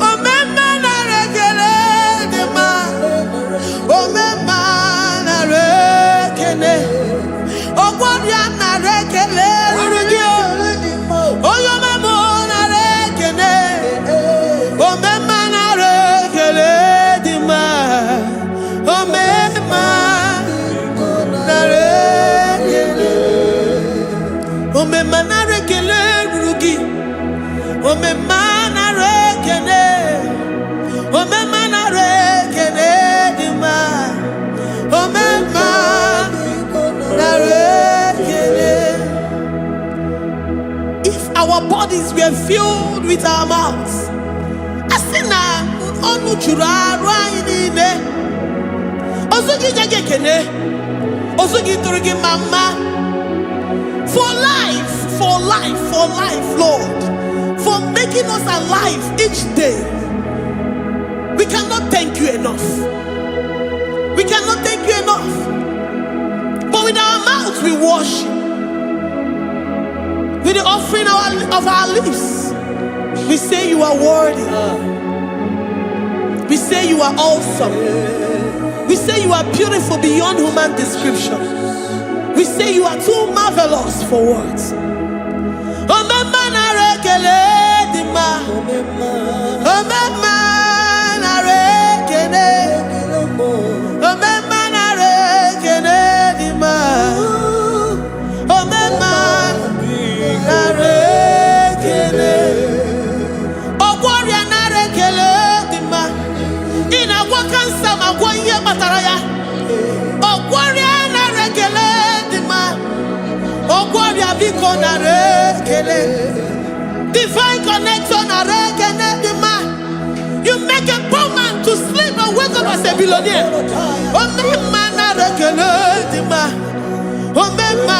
Omema na rekele dima, Omema na rekele, Ogwaria na rekele rugio, Oyoma mo na rekele, Omema na rekele dima, Omema na rekele, Omema na rekele rugi, Omema na rekele, Omema na rekele dima, Omema na rekele. If our bodies were filled with our mouths, asina onu chura rainine, osugi jagekene, osugi turugi mama, for life, Lord, for making us alive each day. We cannot thank you enough. We cannot thank you enough. But with our mouths we worship. With the offering of our lips, we say you are worthy. We say you are awesome. We say you are beautiful beyond human description. We say you are too marvelous for words. Omema na rekele dima, Omema na rekele, Omema na rekele dima, Omema na rekele, Ogwaria na rekele dima, ina wakansa magwanye bataraya, Ogwaria na rekele dima, Ogwaria biko na rekele, divine connection na rekele dima. You make a poor man to sleep and wake up as a billionaire. Omema na rekele dima, Omema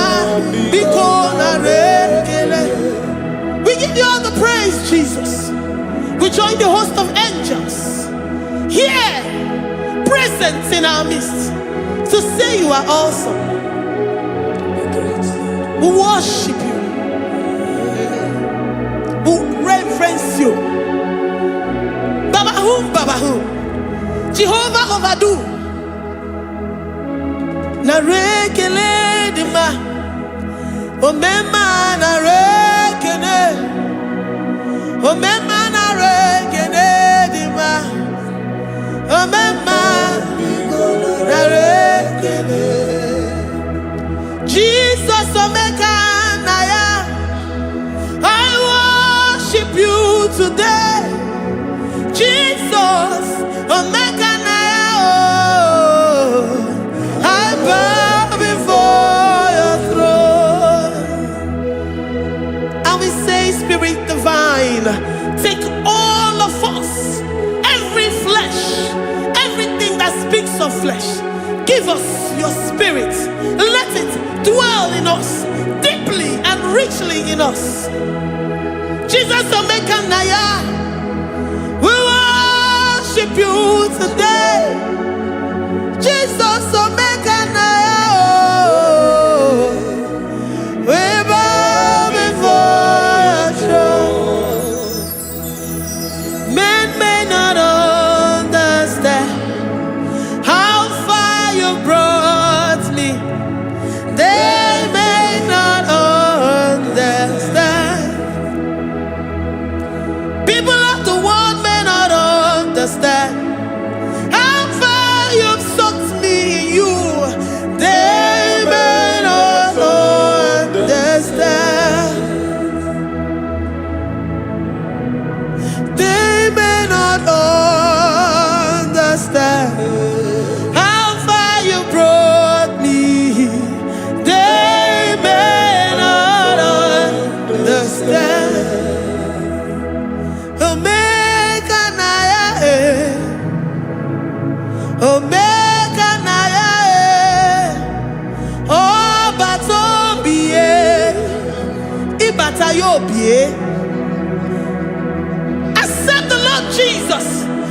biko na rekele. We give you all the praise, Jesus. We join the host of angels here, present in our midst, to say you are awesome. We worship you. We reverence you. Babahum, Jehovah overdo. Na rekele dima, Omema na rekele, Omema na rekele dima, Omema na rekele. Jesus Omeka naya, I worship you today. Jesus Omeka naya, oh, I bow before your throne. And we say, Spirit divine, take all of us, every flesh, everything that speaks of flesh. Give us your spirit. Let it dwell in us, deeply and richly in us. Jesus Omeka naya, we worship you today. Jesus Omeka naya, oh, we bow before your throne. Men may not understand how far you brought me. They may not understand. People of the world may not understand how far you've sucked me in you. Accept the Lord Jesus.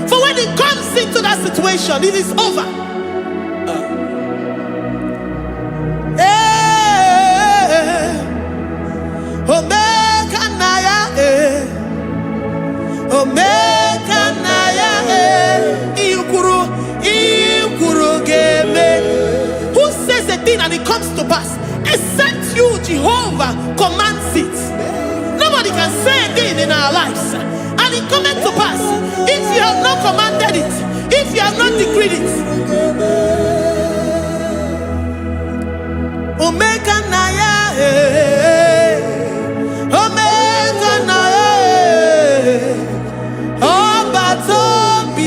For when He comes into that situation, it is over. Who says a thing and it comes to pass? Except you, Jehovah, commands it. Nobody can say a thing in our lives and it comes to pass if you have not commanded it, if you have not decreed it. Omega Naya, Omega Naya, Obatobie,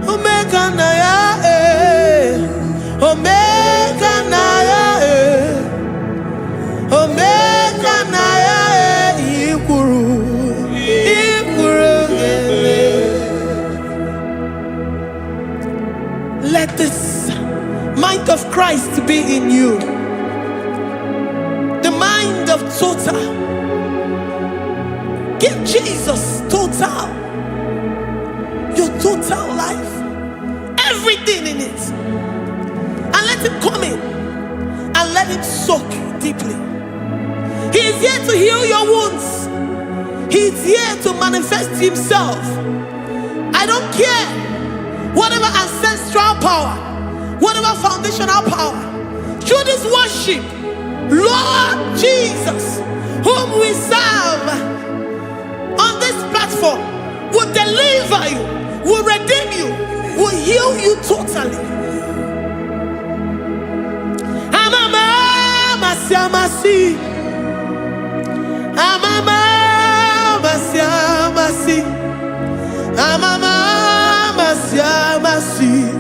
Omega Naya, Omega Naya, Omega Naya, Ikuru, let this mind of Christ be in you. The mind of total. Give Jesus total. Your total life. Everything in it. And let Him come in. And let Him soak deeply. He is here to heal your wounds. He is here to manifest Himself. I don't care. Whatever ancestral power, whatever foundational power, through this worship, Lord Jesus, whom we serve on this platform, will deliver you, will redeem you, will heal you totally. Amama masiamasi, amama masiamasi, amama masiamasi.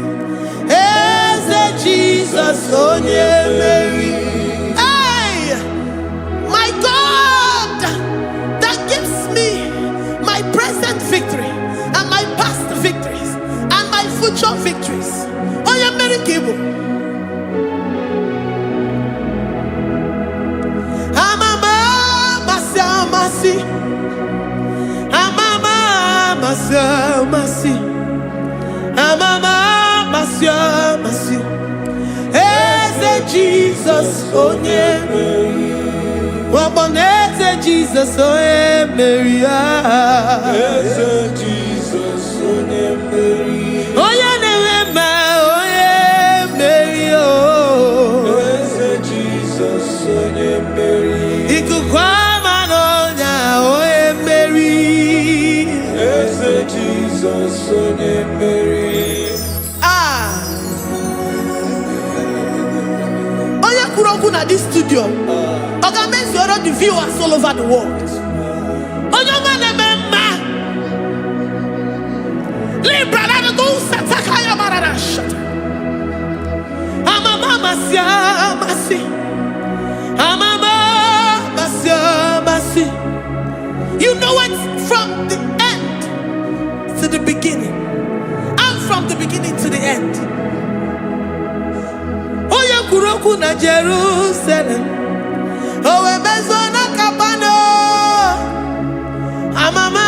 Jesus, oh Mary. Hey, my God, that gives me my present victory and my past victories and my future victories. Oh, yeah, Mary Kibo. Amama masi, amama masi, amama masi. Jesus, oh Mary. Waboneze Jesus, oh Mary. Jesus, oh Mary. Oh yeah, Mary, oh. Jesus, oh Mary. Ikukwama no nya, oh Mary. Jesus, oh Mary. At this studio, organize the viewers all over the world. You know it from the end to the beginning, and from the beginning to the end. Kuroku na Jerusalem, owe bezona kapano, amama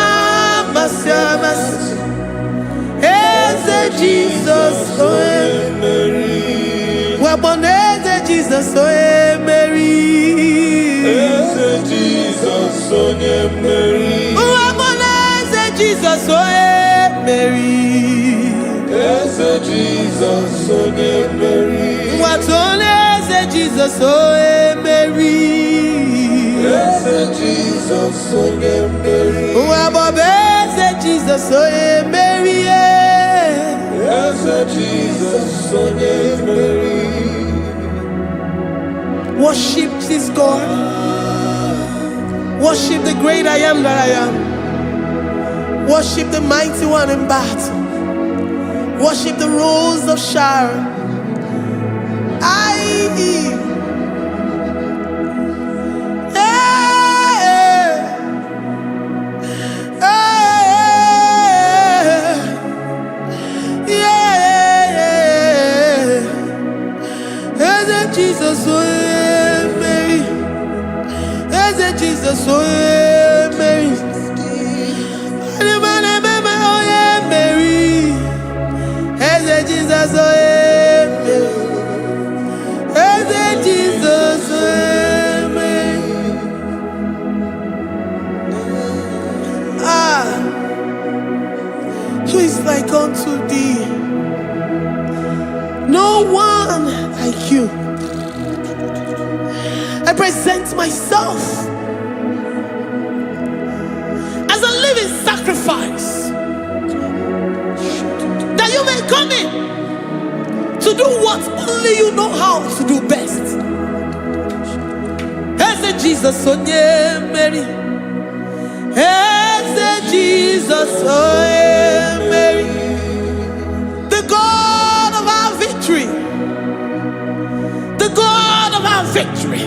masiamas, eze Jesus, oe Mary, waboneze Jesus, oe Mary, eze Jesus, oe Mary, waboneze Jesus, oe Mary, eze Jesus, oe Mary. Jesus, oh Mary. Yes, Jesus, oh Mary. Jesus, oh Mary. Yes, Jesus, oh Mary. Worship this God. Worship the great I am that I am. Worship the mighty one in battle. Worship the rose of Sharon. Jesus, oh Mary. Jesus, oh yeah, Mary. Oh yeah, Mary. Hey, Jesus, oh yeah, Mary. Hey, Jesus, oh yeah, Mary. Who is like unto thee? No one like you. I present myself as a living sacrifice, that you may come in to do what only you know how to do best. Hey, Jesus, oh yeah, Mary. Hey, Jesus, oh yeah, Mary. The God of our victory. The God of our victory.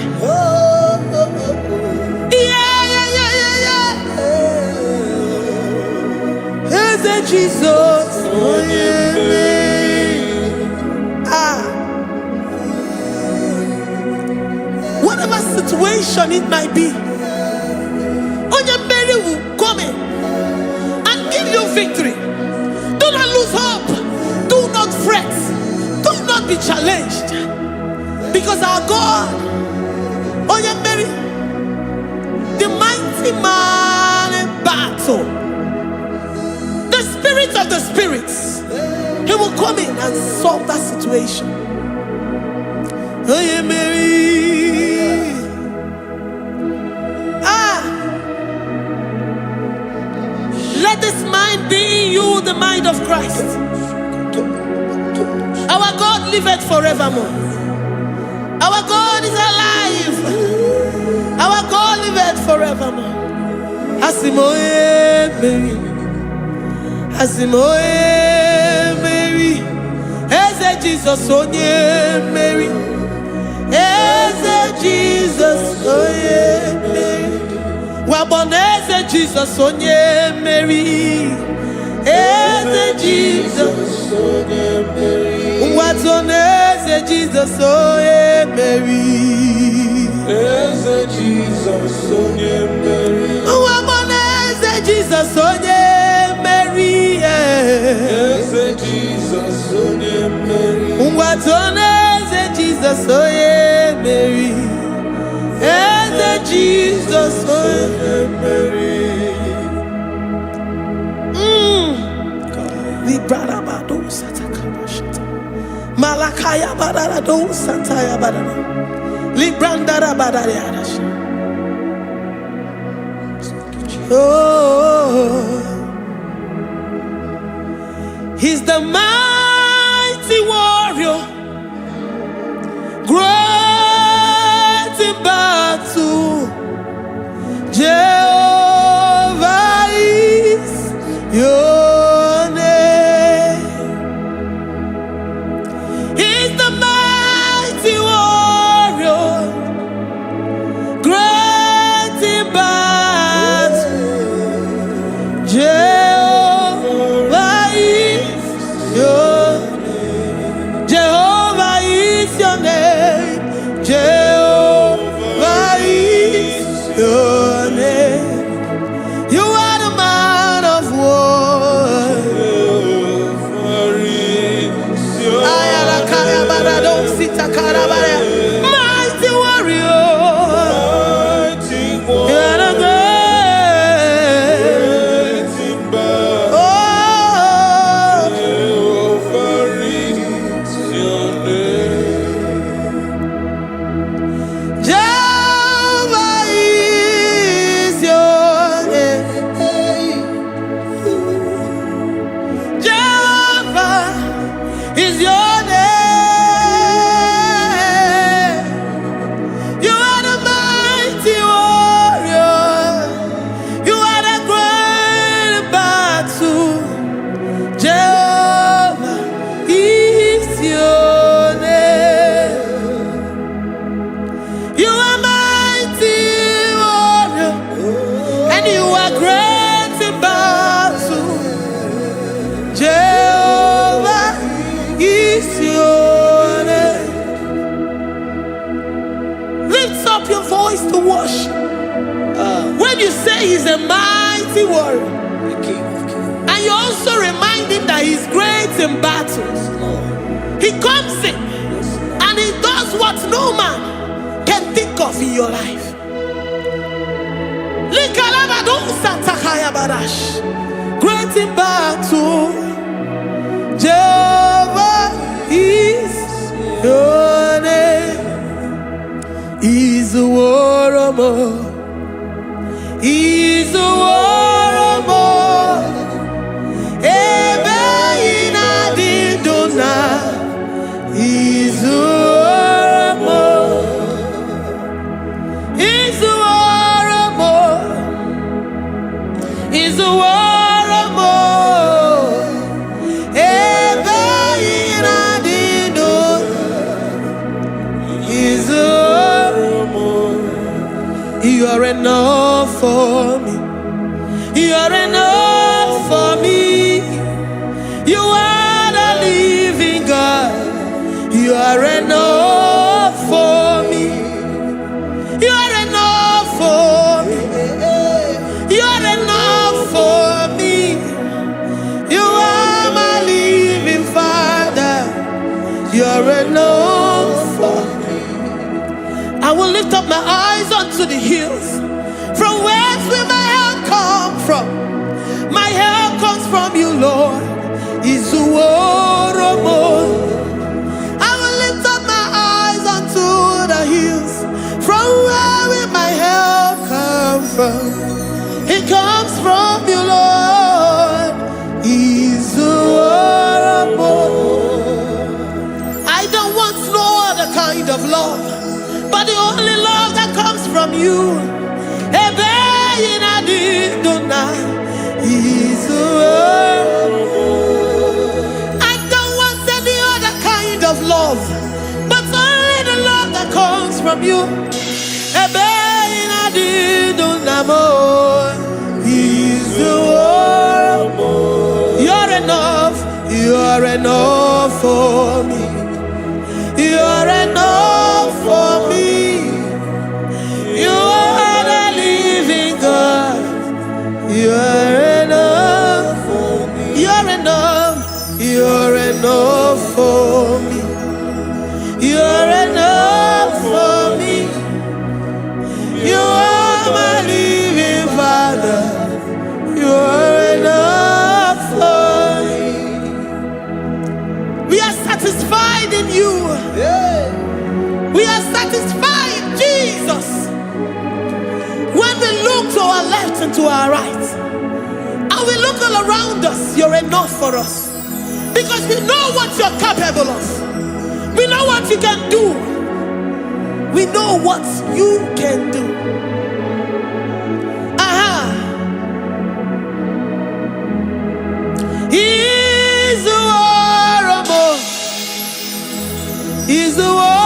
Hey, Jesus, oh yeah, Mary. Whatever situation it might be, Mary will come in and give you victory. Do not lose hope. Do not fret. Do not be challenged. Because our God, Mary, the mighty man in battle, the spirit of the spirits, he will come in and solve that situation. Mary. Let this mind be in you, the mind of Christ. Our God liveth forevermore. Our God is alive. Our God liveth forevermore. Asimoye Mary. Asimoye Mary. Eze Jesus onye Mary. Eze Jesus onye Mary. Waboneze Jesus onye Mary. Eze Jesus onye Mary. Watoneze Jesus onye Mary. Eze Jesus onye Mary. Waboneze Jesus onye Mary. Eze Jesus onye Mary. Watoneze Jesus onye Mary. Eze Jesus onye Mary. Librada bado satakabashata. Malakaya badara do santaya badara. Librandara badara yadasha. Oh, he's the mighty warrior, great in battle. Jehovah is your name. He's the mighty warrior, great in battle. Jehovah is your name. Jehovah is your name. Jehovah is your name. You are the man of war. Mighty warrior. You are the great. Oh, Jehovah is your name. Jehovah is your name. He's a mighty warrior. And you also remind him that he's great in battles. He comes in and he does what no man can think of in your life. Great in battle, Jehovah is your name. He's a warrior. He's a warrior. Ebe ina di dona. He's a warrior. He's a warrior. He's a warrior. Ebe ina di dona. He's a warrior. You are enough for me. You are enough for me. You are the living God. You are enough for me. You are enough for me. You are enough for me. You are my living Father. You are enough for me. I will lift up my eyes unto the hills. From whence will my help come from? My help comes from you, Lord. Is the word of God. I will lift up my eyes unto the hills. From where will my help come from? It comes from you, Lord. Is the word of God. I don't want no other kind of love, but the only love that comes from you. I don't want any other kind of love, but only the love that comes from you. You're enough. You're enough for me. You're enough for me. You are the living God. You're enough for me. You're enough. You're enough for me. You're enough for me. You are my living Father. You're enough for me. We are satisfied in you. We are satisfied in Jesus. When we look to our left and to our right, and we look all around us, you're enough for us. Because we know what you're capable of. We know what you can do. We know what you can do. He's the warrior. He's the warrior.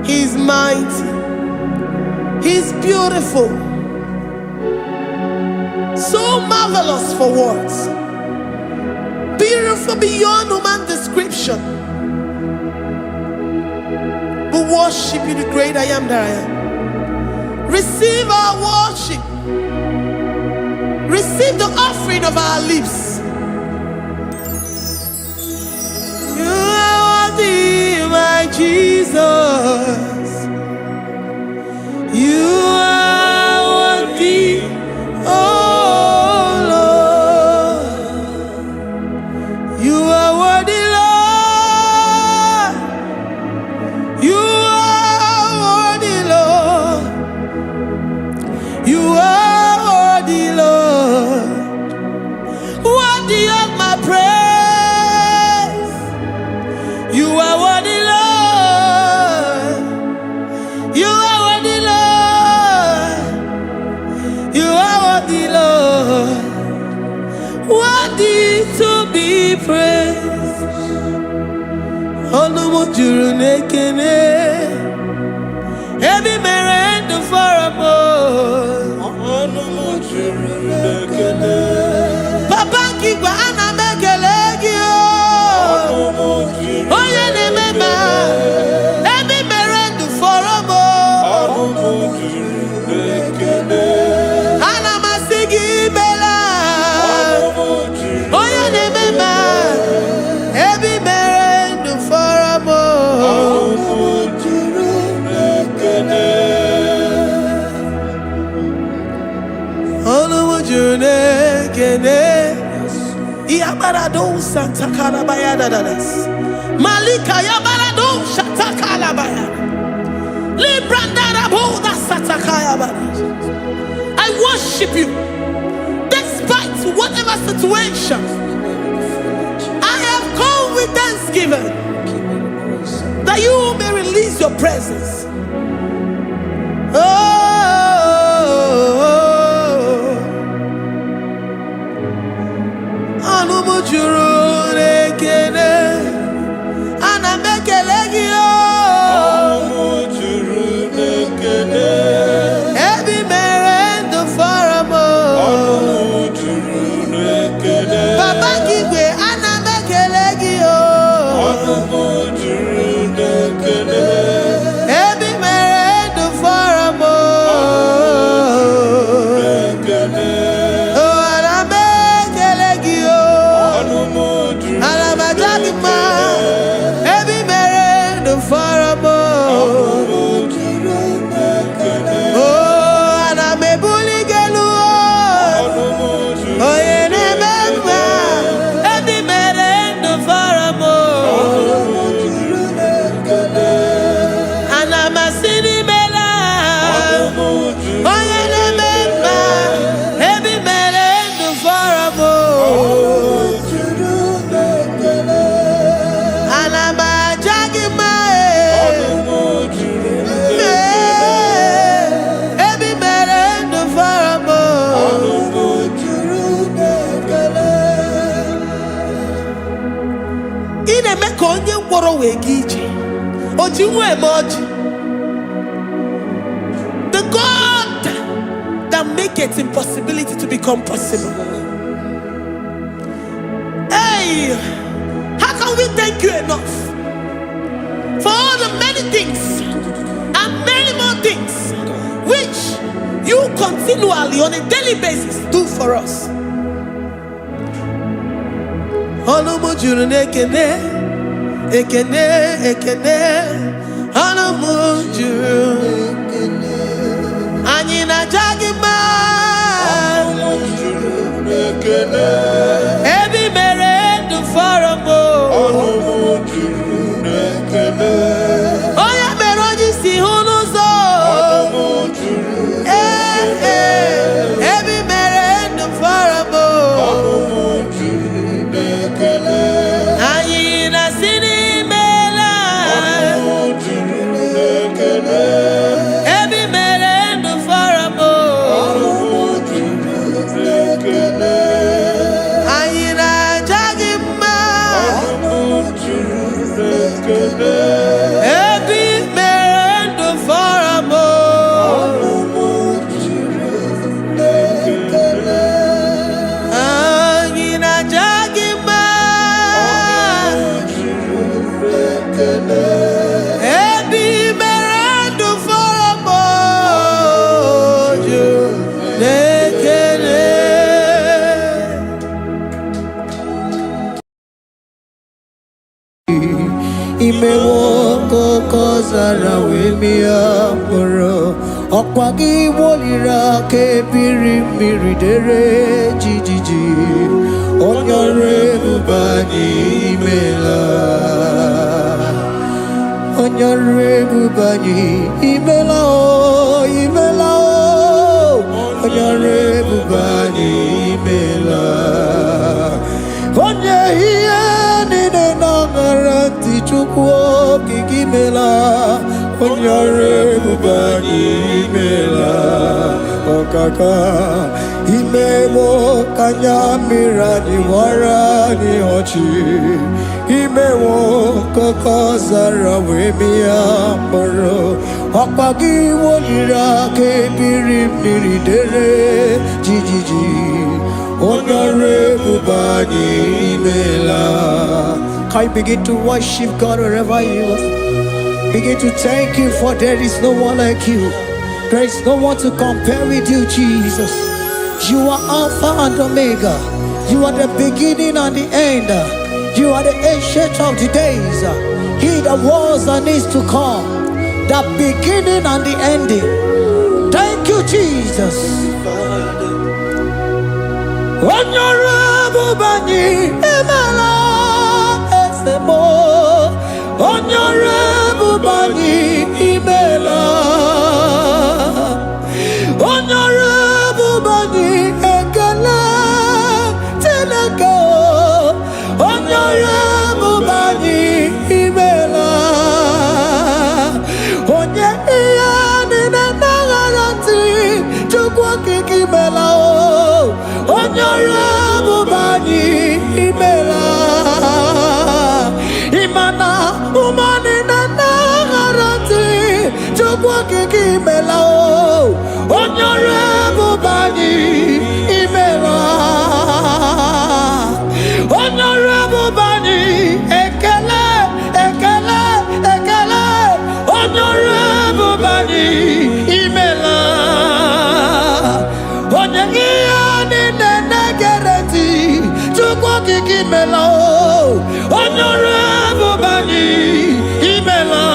He's mighty. He's beautiful. So marvelous for words. Beautiful beyond human description. We worship you, the great I am that I am. Receive our worship. Receive the offering of our lips. You are worthy, my Jesus. You are worthy, oh Lord. You are worthy, Lord. You are worthy, Lord. Worthy to be praised. Onu mujuru nekene. Every merend for a more. Onu mujuru nekene. Papa kiwa ana mekelegi. Oh, yeah, remember. Every merend for a more. Ana masigi bela. Oh, yeah, remember. Every merend for a more. Yabarado Santa Calabaya dadas. Malika Yabarado Shatakalabaya. Librandara Boda Satakaya. I worship you despite whatever situation. I have come with thanksgiving that you may release your presence. The God that makes impossibility to become possible. Hey, how can we thank you enough for all the many things and many more things which you continually on a daily basis do for us? Ekene, ekene, anamujuru. Anyina jagima. Every mere do faramo. Oya meroji si hunuzo. Every mere do faramo. Anyina sini. Imewoko kozara wemia moro Okwagi wolira ke birimiri dere jijiji Onyore bubani imela Onyore bubani imela o imela o Onyore bubani imela Onye hiye nine nangaranti chukwo kikimela Onyore bubani kaka imewo kanyamira ni wara ni ochi imewo koko zara wemia mboro Akpagi wolira kebiri miri dere jijiji Onore bubani imela. Can you begin to worship God wherever you are? Begin to thank Him, for there is no one like you. There is no one to compare with you, Jesus. You are Alpha and Omega. You are the beginning and the end. You are the ancient of the days. He that was and is to come. The beginning and the ending. Thank you, Jesus. Onyorable Bani Emala Esemo. Onyorable Bani Emala. Onyorable Bani Ekala Teleko. Onyorable Bani Emala. Onyorable Bani Imela Imana Umani Nana Garanti Chukwa Kiki Mela Onyorable Bani Imela Onyorable Bani Ekele Ekele Ekele Onyorable Bani Imela Kiki Mela, Honorable Bani, Imela,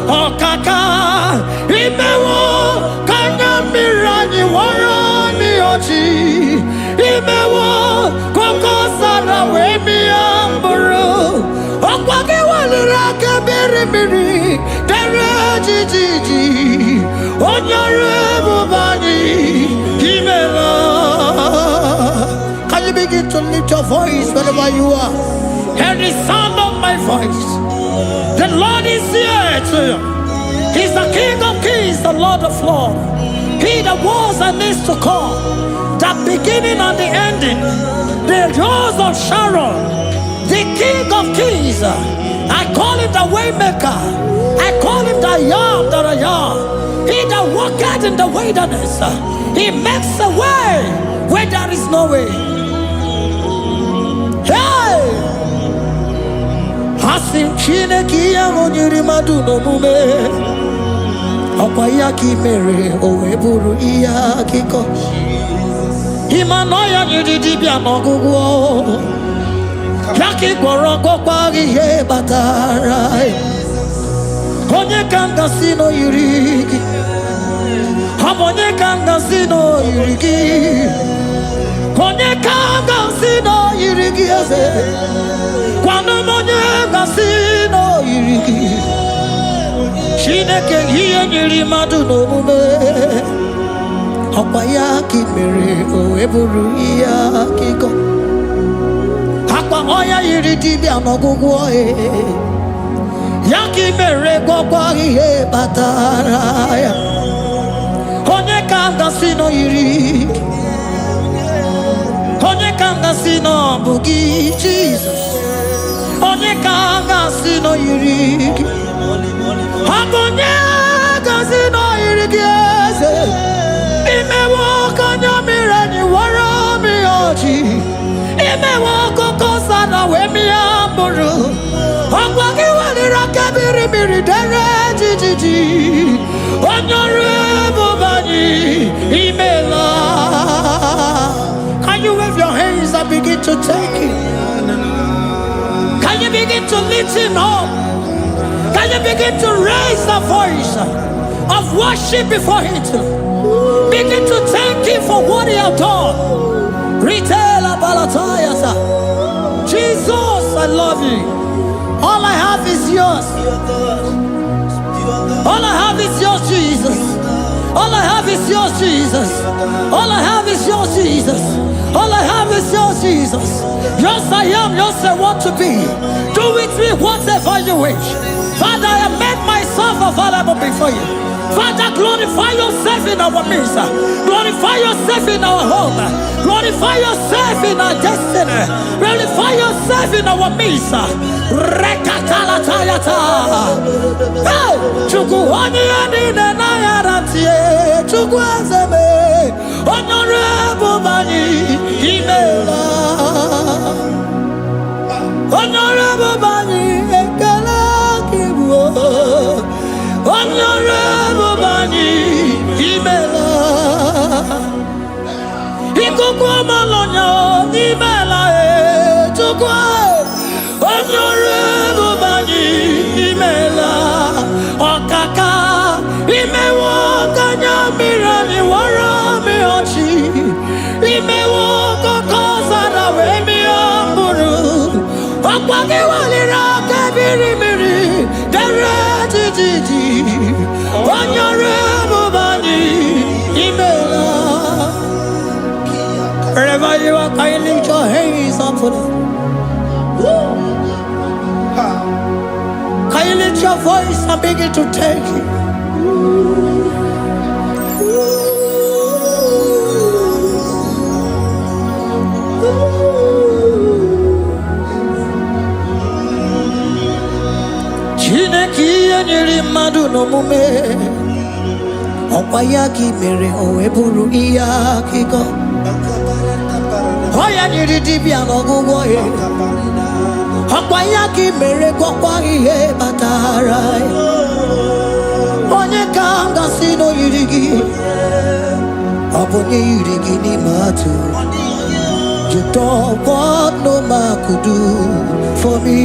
Okaka, Imewo, Kanya Mirani, Warani Ochi, Imewo, Koko Sara, Wemi Amburu, Okwaki Waliraka, Beri Miri, Dere Gigi, Honorable Bani, Imela. Begin to lift your voice wherever you are. Hear the sound of my voice. The Lord is here to you. He's the King of Kings, the Lord of Lords. He that was and is to come. The beginning and the ending. The Rose of Sharon. The King of Kings. I call him the Waymaker. I call him the Yam that I am. He that walketh in the wilderness. He makes a way where there is no way. Hey! Hasim chine kiya onyiri madu no mume. Akwaya ki mere oweburu iya kiko. Imanoya nyidi bia nogugo. Yaki goroko kwagi he batara. Onye kanga sino yirigi. Onye kanga sino yirigi. Onye kanga sino yirigi eze. Kwano monye kasino yirigi. Chineke hiye nyiri madu no mume. Akwaya ki mere oweburu iya kiko. Akwa oya yiri dibia nogugu oe. Yaki mere gogwa hiye batara ya. Onye kanga sino yirigi. Onye kanga sino bugi Jesus. Onye kanga sino yirigi. Onye kanga sino yirigi eze. Imewo kanya mirani wara mi ochi. Imewo koko sana we mi amburu. Ogwagi walira kabiri miri dere jijiji. Onyorable Bani Imela. Can you wave your hands and begin to take it? Can you begin to lift him up? Can you begin to raise the voice of worship before him? Begin to thank him for what he has done. Retail Balatayasa. Jesus, I love you. All I have is yours. All I have is yours, Jesus. All I have is yours, Jesus. All I have is yours, Jesus. All I have is yours, Jesus. Yours I am, yours I want to be. Do with me whatever you wish. Father, I make myself available before you. Father, glorify yourself in our midst. Glorify yourself in our home. Glorify yourself in our destiny. Glorify yourself in our midst. Rekatalatayata. Hey, Chukwani anine na yarantie. Chukwazeme. Honorable Bani Imela. Honorable Bani Ekala Kibu. Honorable Bani Imela. Ikukwa malonya Imela Chukwa. Honorable Bani Imela. Okaka Imewo Kanya Mirani Warami Ochi. Imewo Kokosara Wemi Amburu. Okwagi Walira Kabiri Miri. Derejiji. Honorable Bani Imela. Wherever you are, can you lift your hands up for them? Can you lift your voice and begin to take it? Chineke nyere mmadụ n'omume ọkwa ya ka mere o wee bụrụ ihe akụkọ ọ ya nyere dibịa n'ọgwụgwọ ya ọkwa ya ka mere gwọkwa ihe batara onye ka m gasị n'oyiri gị ọ bụ onye yiri gị n'ime atụ. You don't want no man could do for me.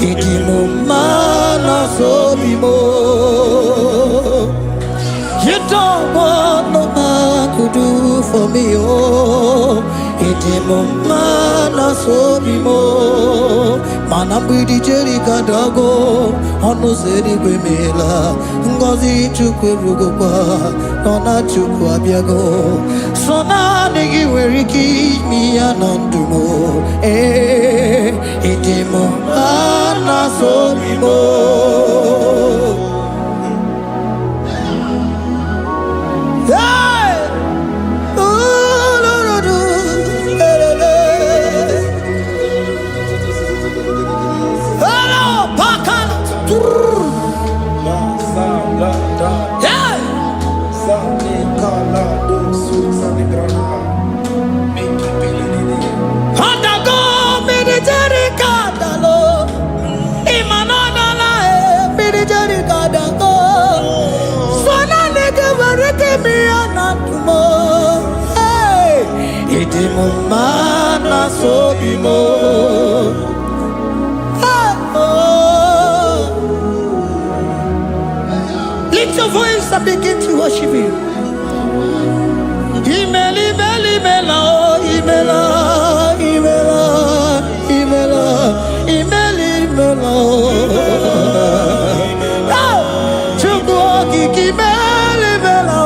Idimo mana so bimo. You don't want no man could do for me. Oh, idimo mana so bimo. Mana bidi jeri kadago. Ono zeri gwemela. Ngozi chukwe rugokwa. Nona chukwa biago. Sona negi weriki mi anandumo. Idimo mana so bimo. Mana so bimo. Lift your voice and begin to worship Him. Imeli beli mela, imela, imela, imela, imeli mela. Chukwu kiki meli mela.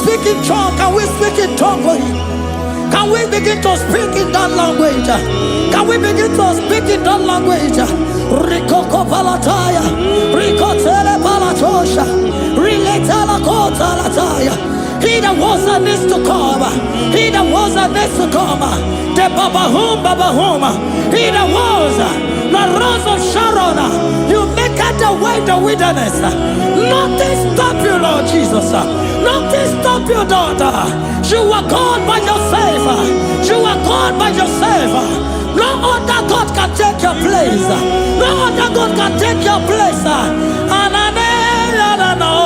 Speak in tongue, can we speak in tongue for Him? Can we begin to speak in that language? Can we begin to speak in that language? Rikoko palataya, rikotele palatosha, riletala kota lataya. He that was and is to come. He that was and is to come. The Babahum. He that was the rose of Sharon. You make out the way in the wilderness. Nothing stop you, Lord Jesus. Nothing stop you, daughter. You are God by yourself. You are God by yourself. No other God can take your place. No other God can take your place. And I know.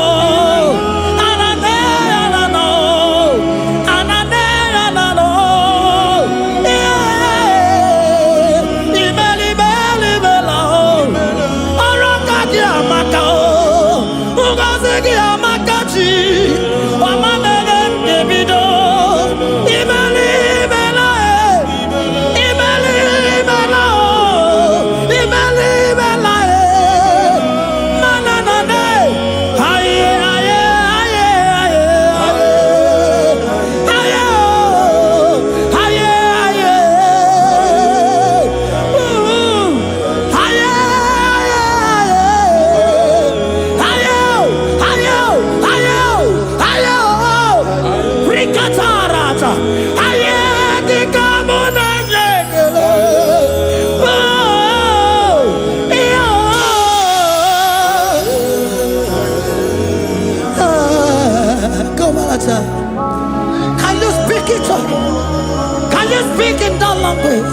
Can you speak it? Can you speak in that language?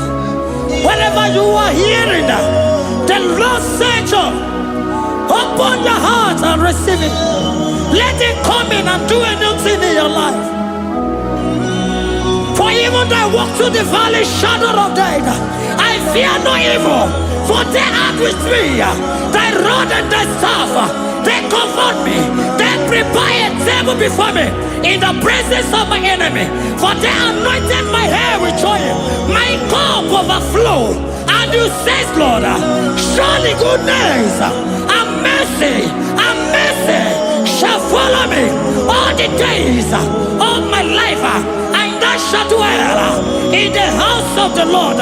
Whenever you are hearing that, the Lord said, open your heart and receive it. Let it come in and do a new thing in your life. For even though I walk through the valley shadow of death, I fear no evil. For they are with me. Thy rod and thy staff, they comfort me. They prepare a table before me in the presence of my enemy. For they anointed my hair with oil. My cup overflow. And you say, Lord, surely goodness and mercy shall follow me all the days of my life. And I shall dwell in the house of the Lord.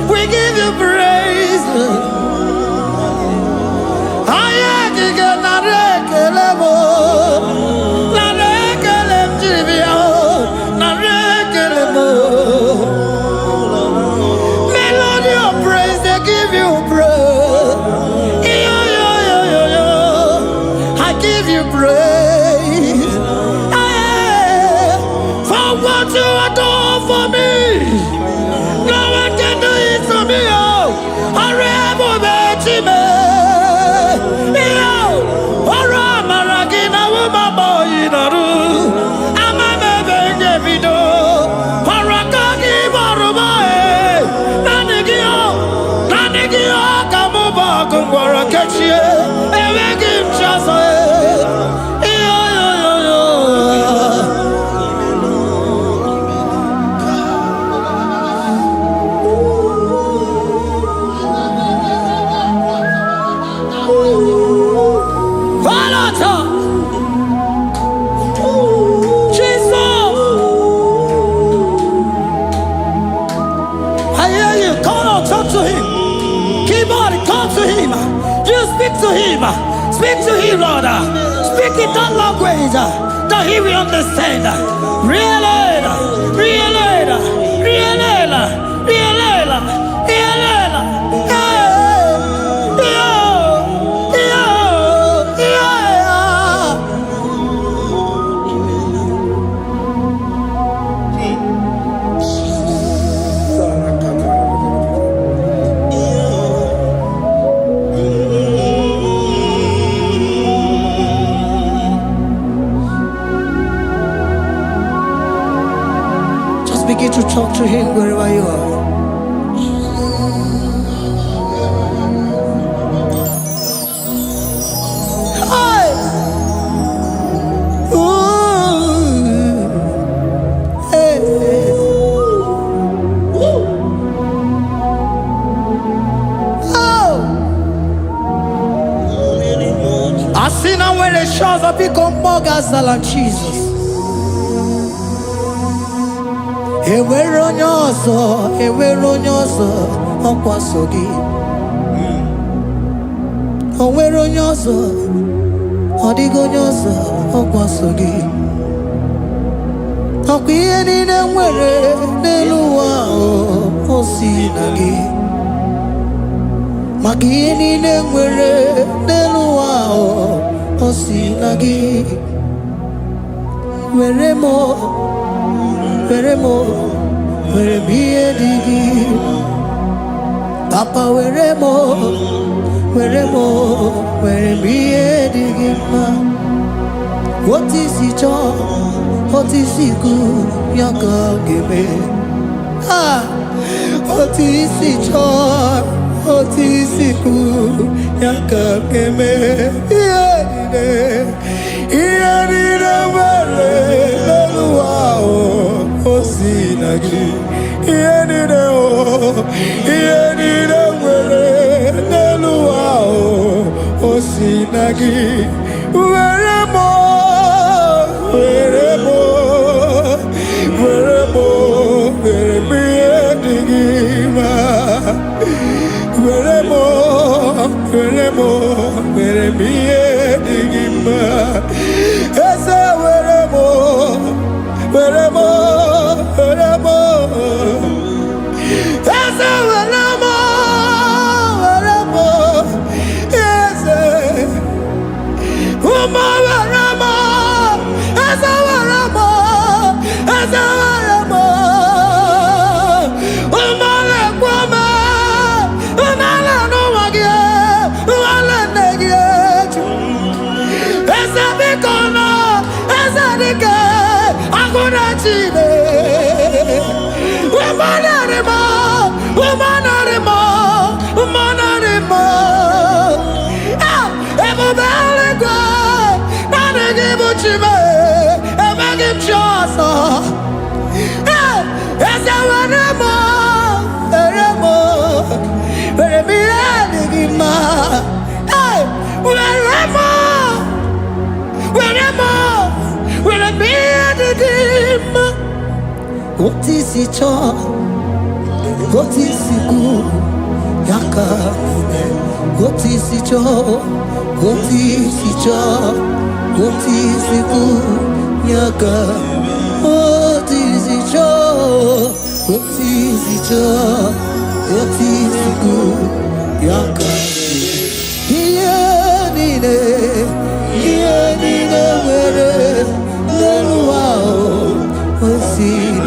We give you praise. Melody of praise, they give you praise. I give you praise. For what you have done for me, no one can do it for me. Speak to him, Lord. Speak in that language that he will understand. Begin to talk to him wherever you are. I see now where the shores have become more than Jesus. Ewe ronyoso, okwasogi. Owe ronyoso, odigonyoso, okwasogi. Okwiye ni nwere n'eluwa osinagi. Makiye ni nwere n'eluwa osinagi. Weremo, were digi. Papa weremo, were digi ma. What is it all? What is it good? Yaka give ah, what is it all? What is it good? Yaka give Osinagi, Osinagi, what is it all? What is it good? Yaka, what is it all? What is it all? What is it good? Yaka, what is it all? What is it all? What is it good? Yaka, where the wow was seen.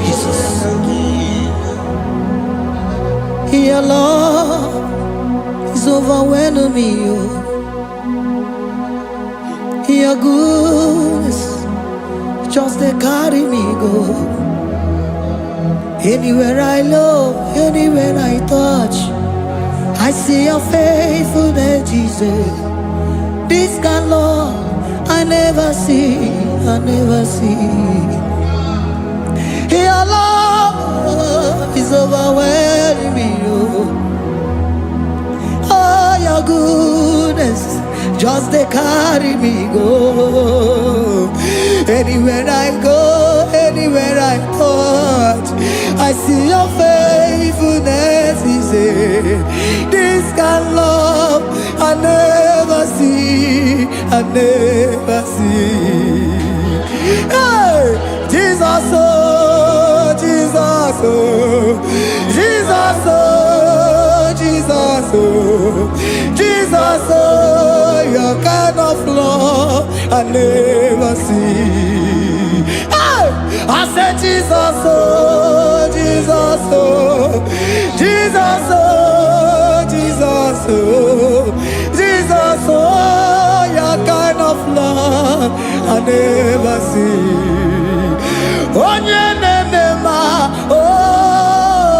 Jesus. Your love is overwhelming me. Your goodness just they carry me go. Anywhere I look, anywhere I touch, I see your faithfulness, Jesus. This kind of love I never see, I never see. Your love is overwhelming me. Oh, your goodness just they carry me go. Anywhere I go, anywhere I touch, I see your faithfulness. This kind of love I never see, I never see. Hey, Jesus, oh, Jesus, oh, Jesus, oh, Jesus, oh, Jesus, oh, your kind of love I never see. Hey, I said Jesus, oh, Jesus, oh. never see. Onye nemema, oh,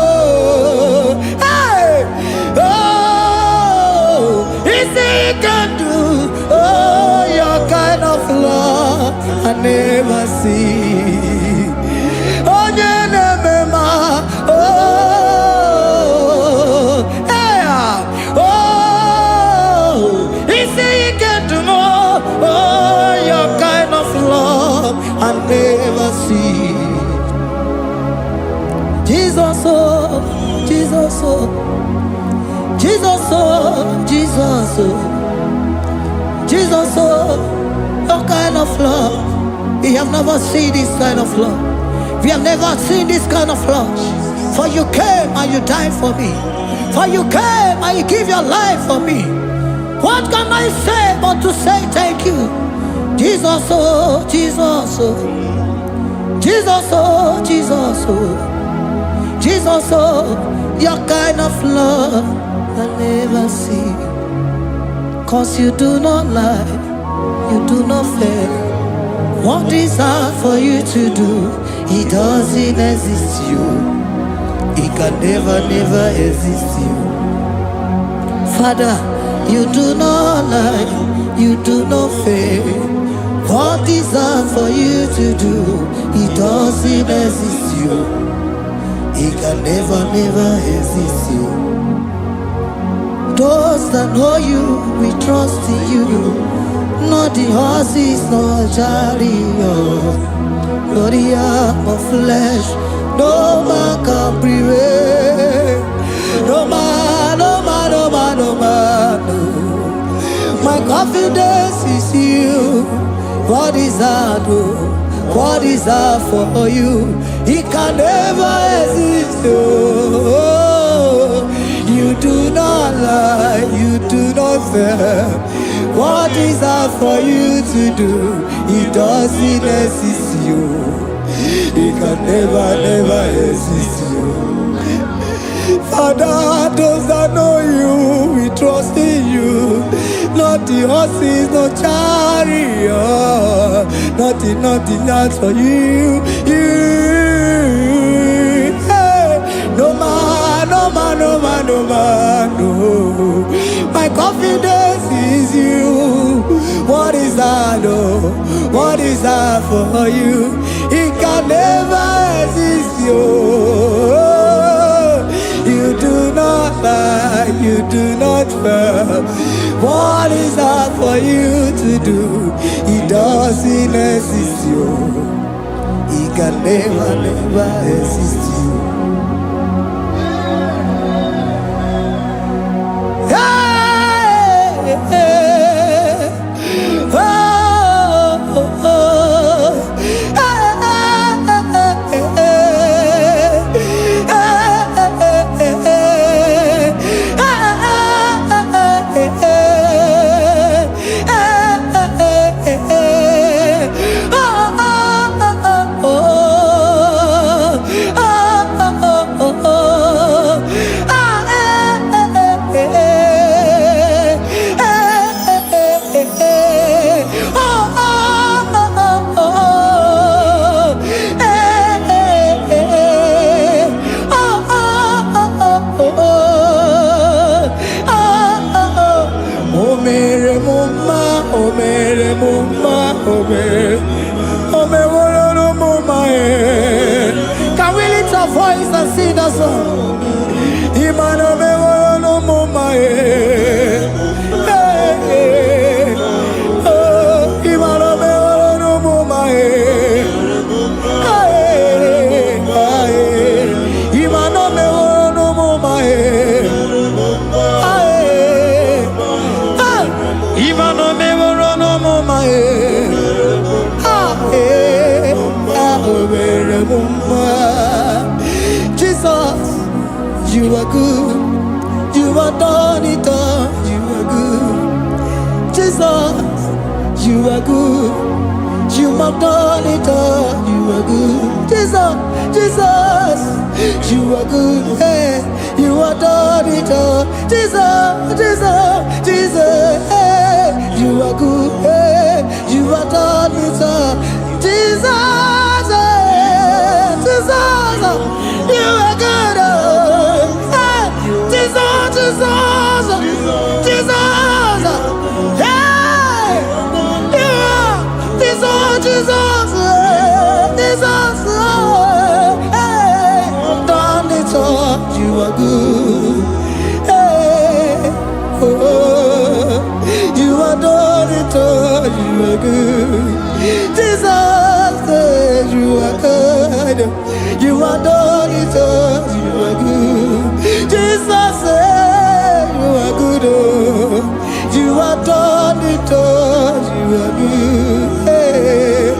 hey, oh, is he can do, oh, your kind of love I never see. Onye nemema, oh, hey, oh, is he can do more, oh, your kind of love I never see. Jesus, oh, Jesus, oh, Jesus, oh, Jesus, oh, Jesus, oh, your kind of love. We have never seen this kind of love. We have never seen this kind of love. For you came and you died for me. For you came and you give your life for me. What can I say but to say thank you? Jesus, oh, Jesus, oh, Jesus, oh, Jesus, oh, Jesus, oh, your kind of love I never see. 'Cause you do not lie, you do not fail. What is hard for you to do, it doesn't exist you. It can never, never exist you. Father, you do not lie, you do not fail. What is hard for you to do, it doesn't exist you. It can never, never exist you. Those that know you, we trust in you. Not the horses, nor chariot, nor the arm of flesh. No man can prevail. No man, no man, no man, no man, no. My confidence is you. What is hard, oh? What is hard for you? It can never exist, oh. You do not lie, you do not fail. What is hard for you to do? It doesn't exist you. It can never, never exist you. Father, those that know you, we trust in you. Not the horses, no chariot. Nothing, nothing else for you. You, hey, no man, no man, no man, no man, no. My confidence is you. What is that, oh? What is that for you? It can never exist you. You do not lie, you do not fail. What is that for you to do? It doesn't exist you. It can never, never exist you. Hey, hey, oh, oh, oh. Can we lift our voice and sing that song? Imano me no mama oh, imano me no mama imano me no mama imano me no mama Jesus, you are good. You are done it all. You are good. Jesus, you are good. You have done it all. You are good. Jesus, Jesus, you are good. Hey, you are done it all. Jesus, Jesus, Jesus, hey, you are good. Hey, you are are done it all. Jesus, Jesus, you are good. Jesus, Jesus, Jesus, hey, you are Jesus, Jesus, Jesus, hey, done it all. You are good. Hey, oh, you are done it all. You are good. Jesus, you are good. You are done it all. You are good. Jesus, you are good. Oh, you are done it all. You are good. Hey,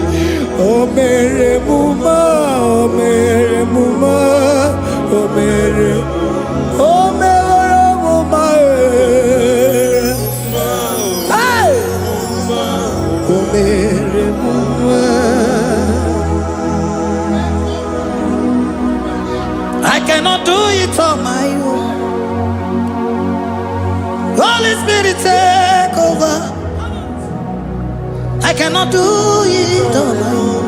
oh, Mary Muma, oh, Mary Muma, oh, Mary, oh, Mary Muma, hey, oh, Mary Muma. I cannot do it on my own. Holy Spirit, take over. I cannot do it on my own.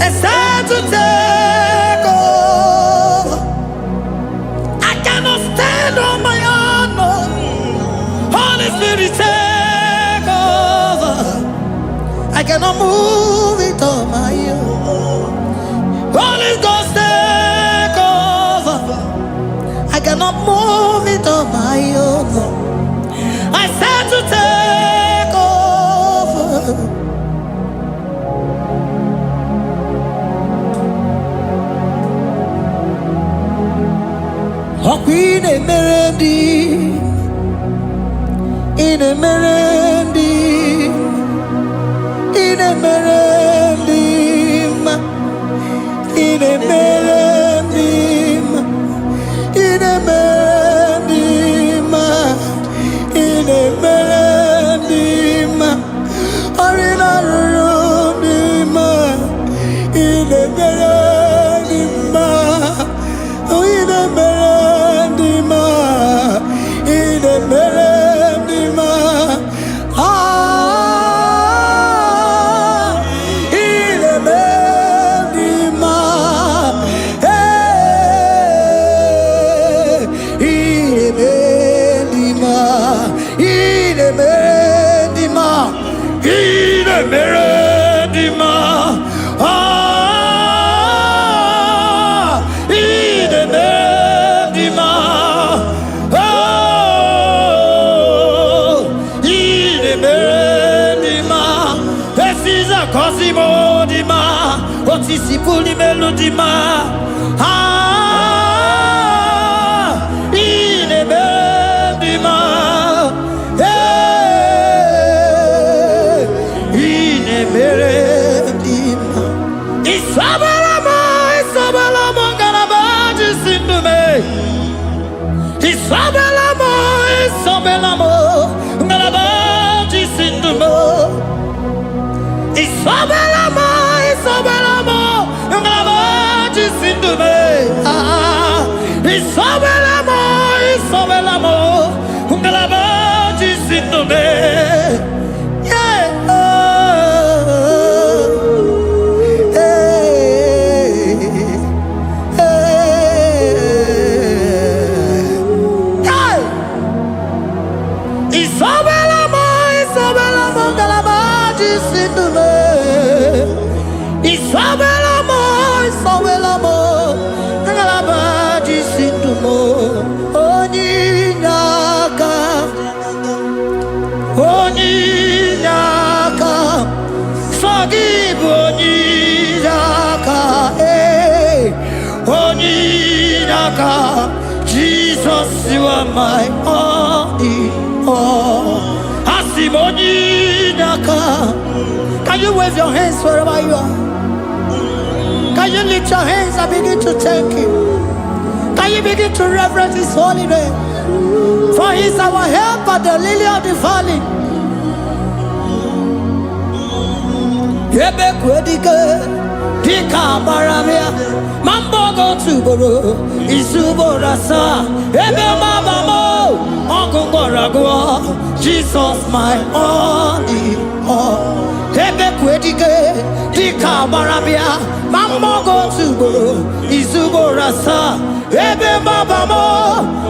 It's time to take over. I cannot stand on my own. No. Holy Spirit, take over. I cannot move it on my own. Holy Ghost, take over. I cannot move it on my own. I said to take over. Oh, Queen Emerendi, in Emerendi, in Emerendi, in Emerendi, in Emerendi, in Emerendi, Arina Rudima, in Emerendi, in Emerendi, in Emerendi, ah, in Emerendi, hey, in Emerendi, in Emerendi, in Emerendi, ah, in Emerendi, oh, in Emerendi, this is a Cosimo Dima, what is the Puli Melodima, ah, in Emerendi, hey, in Emerendi, Isabalamo, Isabalamo, Galabaji Sindume, Isabelamo, Isabelamo, Galabaji Sindume, Isabelamo, Isabelamo, Galabaji Sindume, ah, Isabelamo, Isabelamo, Galabaji Sindume, yeah, hey, hey, Isabelamo, Isabelamo, Galabaji Sindume, Isabelamo, Isabelamo, Galabaji Sindume, Onyinaka, Onyinaka, Forgive Onyinaka, hey, Onyinaka, Jesus, you are my only all. Asim Onyinaka. Can you wave your hands wherever you are? Can you lift your hands and begin to thank Him? Can you begin to reverence His holy name? For He is our help at the lily of the valley. Yebe kwedike, Dika Baramia, Mambogo Tuboro, Isuborasa, Ebe Mabamo, Uncle Boragua, Jesus my only all. Ebe Quedike, Dika Baramia, Mambogo Tuboro, Isuborasa, Ebe Mabamo,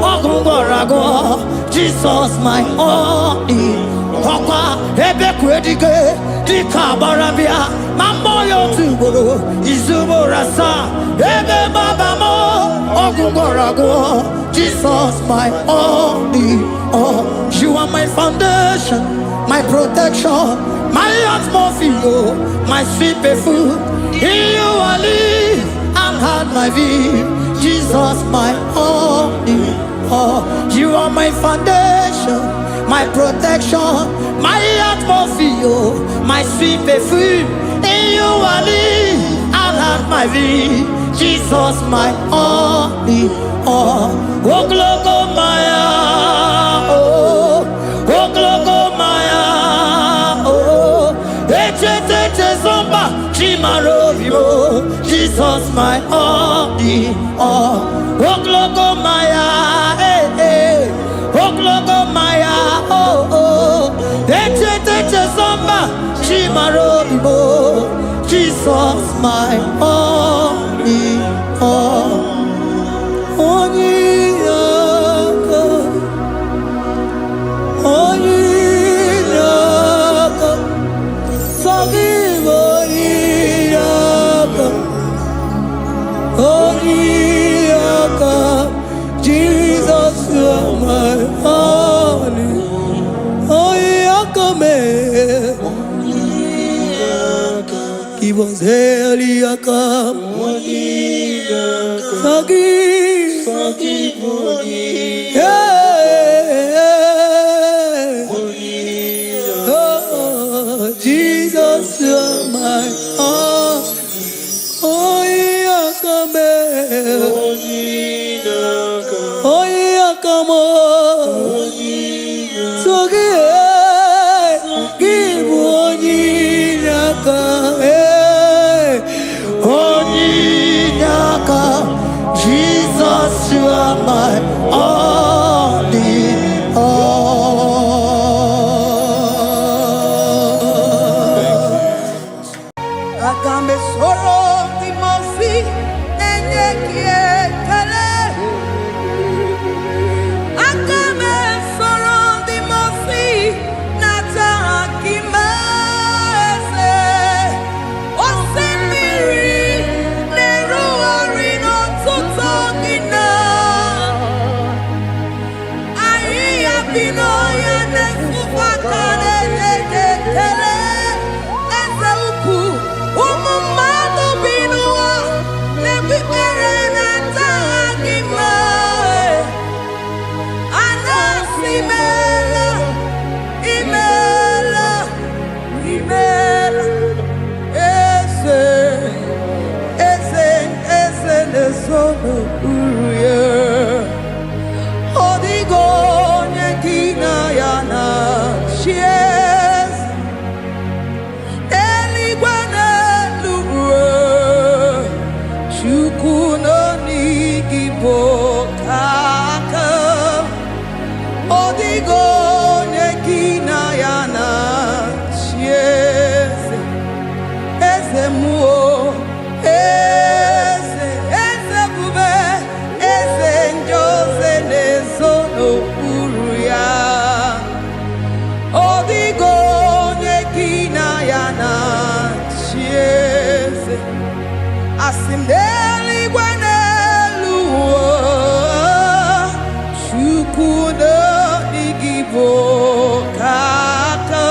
Uncle Boragua, Jesus my only Papa, Ebe Quedike, Dika Baramia, Mamboyo Tuboro, Izuborasa, Ebe Babamo, Ogungorago, Jesus my only all. You are my foundation, my protection, my atmosphere, my sweet food. In you I live and had my vie. Jesus my only all. You are my foundation, my protection, my atmosphere, my sweet perfume. In you I live and have my vie. Jesus my only all. Oh glogo maya, oh glogo maya, oh ete zomba chimaro vivo. Jesus my only all. Oh glogo maya, oh glogo maya, oh ete zomba chimaro vivo. Jesus my only all. Jesus, you are my only. He was Eliaka. Oh, Jesus, you are my all. Oh, Yakame. Oh, Yakamo. So give Jesus, you are my only all. Agambe soro timosi enyekie kale. Agambe soro timosi nata kimase. Osemiri neruari no tutogina. Ai abino ya nefupakane nekele. Ezeuku umumado binua nebipere nata akima. Anasimela imela imela ese nesono uruye odigo nyekina yana shies eligwana luwe chukuno nigibo kaka odigo nyekina yana shies ese muo ese bube ese njose nesono uruya odigo nyekina yana chiese asimdeli gwaneluo chukudo igibo kaka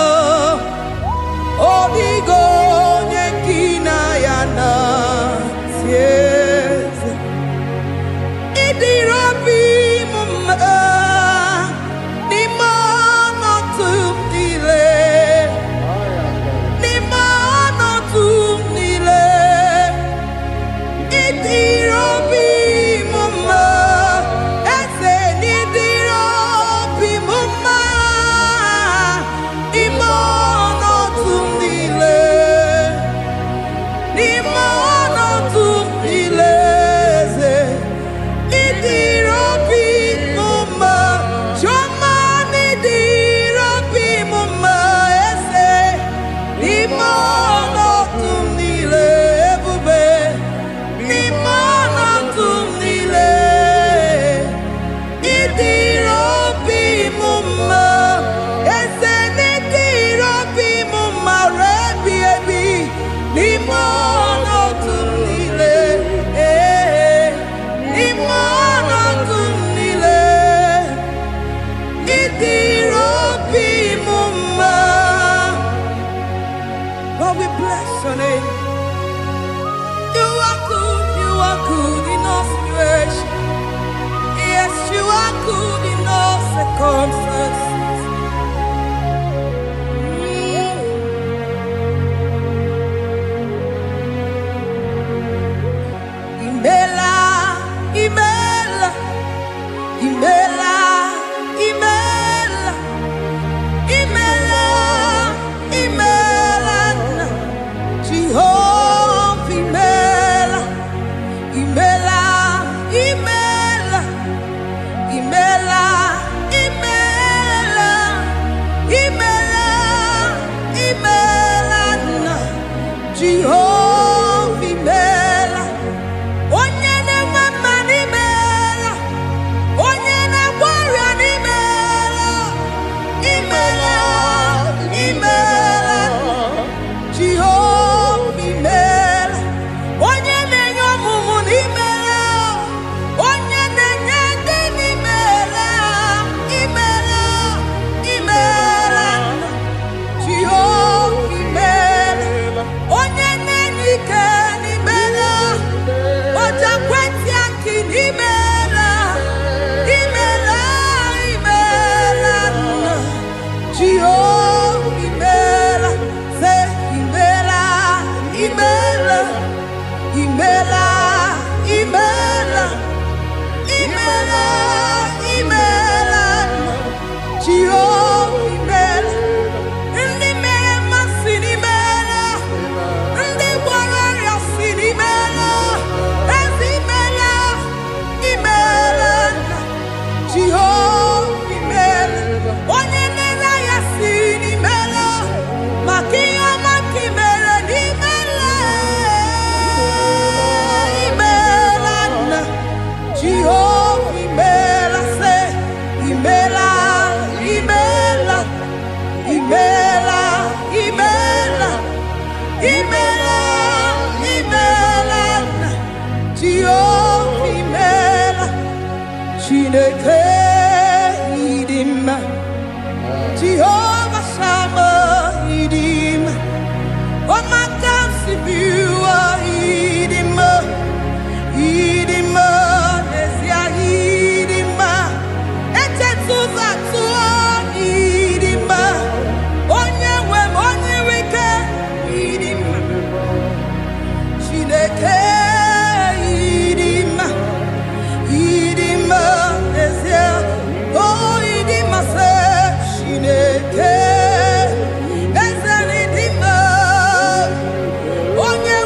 odigo nyekina yana chiese idirobi mumma ni mono tumile ni mono tumile idirobi mumma ese nidirobi mumma imono tumile ni mono come first. Imela, Imela, Imela, Imela, Imela, Imela, Jehovah, Imela, Imela, Imela, Imela, Imela, Imela, Imela, Jehovah, Imela. Onye na-enwe n'imela, onye na-agwọrịa n'imela, imela, imela, Jehova imela. Onye na-enye ọmụmụ n'imela, onye na-enye ndị n'imela, imela, imela, Jehova imela. Onye na-enye ike n'imela, Oja kweti aki n'imela, imela, imela, Jehovah imela, say imela, imela, imela, imela, imela, imela, Jehovah imela. Ndị mere mmasị n'imela, ndị gwara ọrịa si n'imela. Jehovah imela, onye nere ya si n'imela, maka ihe ọma nke imere n'imela, imela nna. Jehovah imela, say imela, imela, imela, imela, imela, imela nna. Jehovah imela. Chineke idima, Jehovah Shammah idima, Omakamsi biwa idima, idima nesia idima, echetuza tuo idima, onye nwem onye wike idima, Chineke idima. Idima esia, oh idima se Chineke, eze idima, onye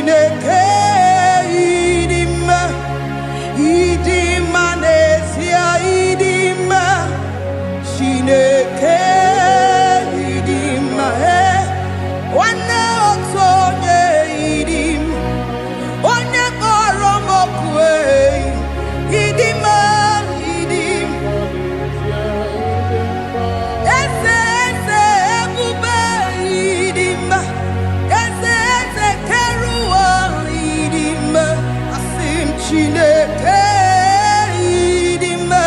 Chineke idima, idima nesia idima, Chineke idima, wana otonye idim, onye koromokwe idima idim, ese ebube idima, ese keruwa idima, asim Chineke idima,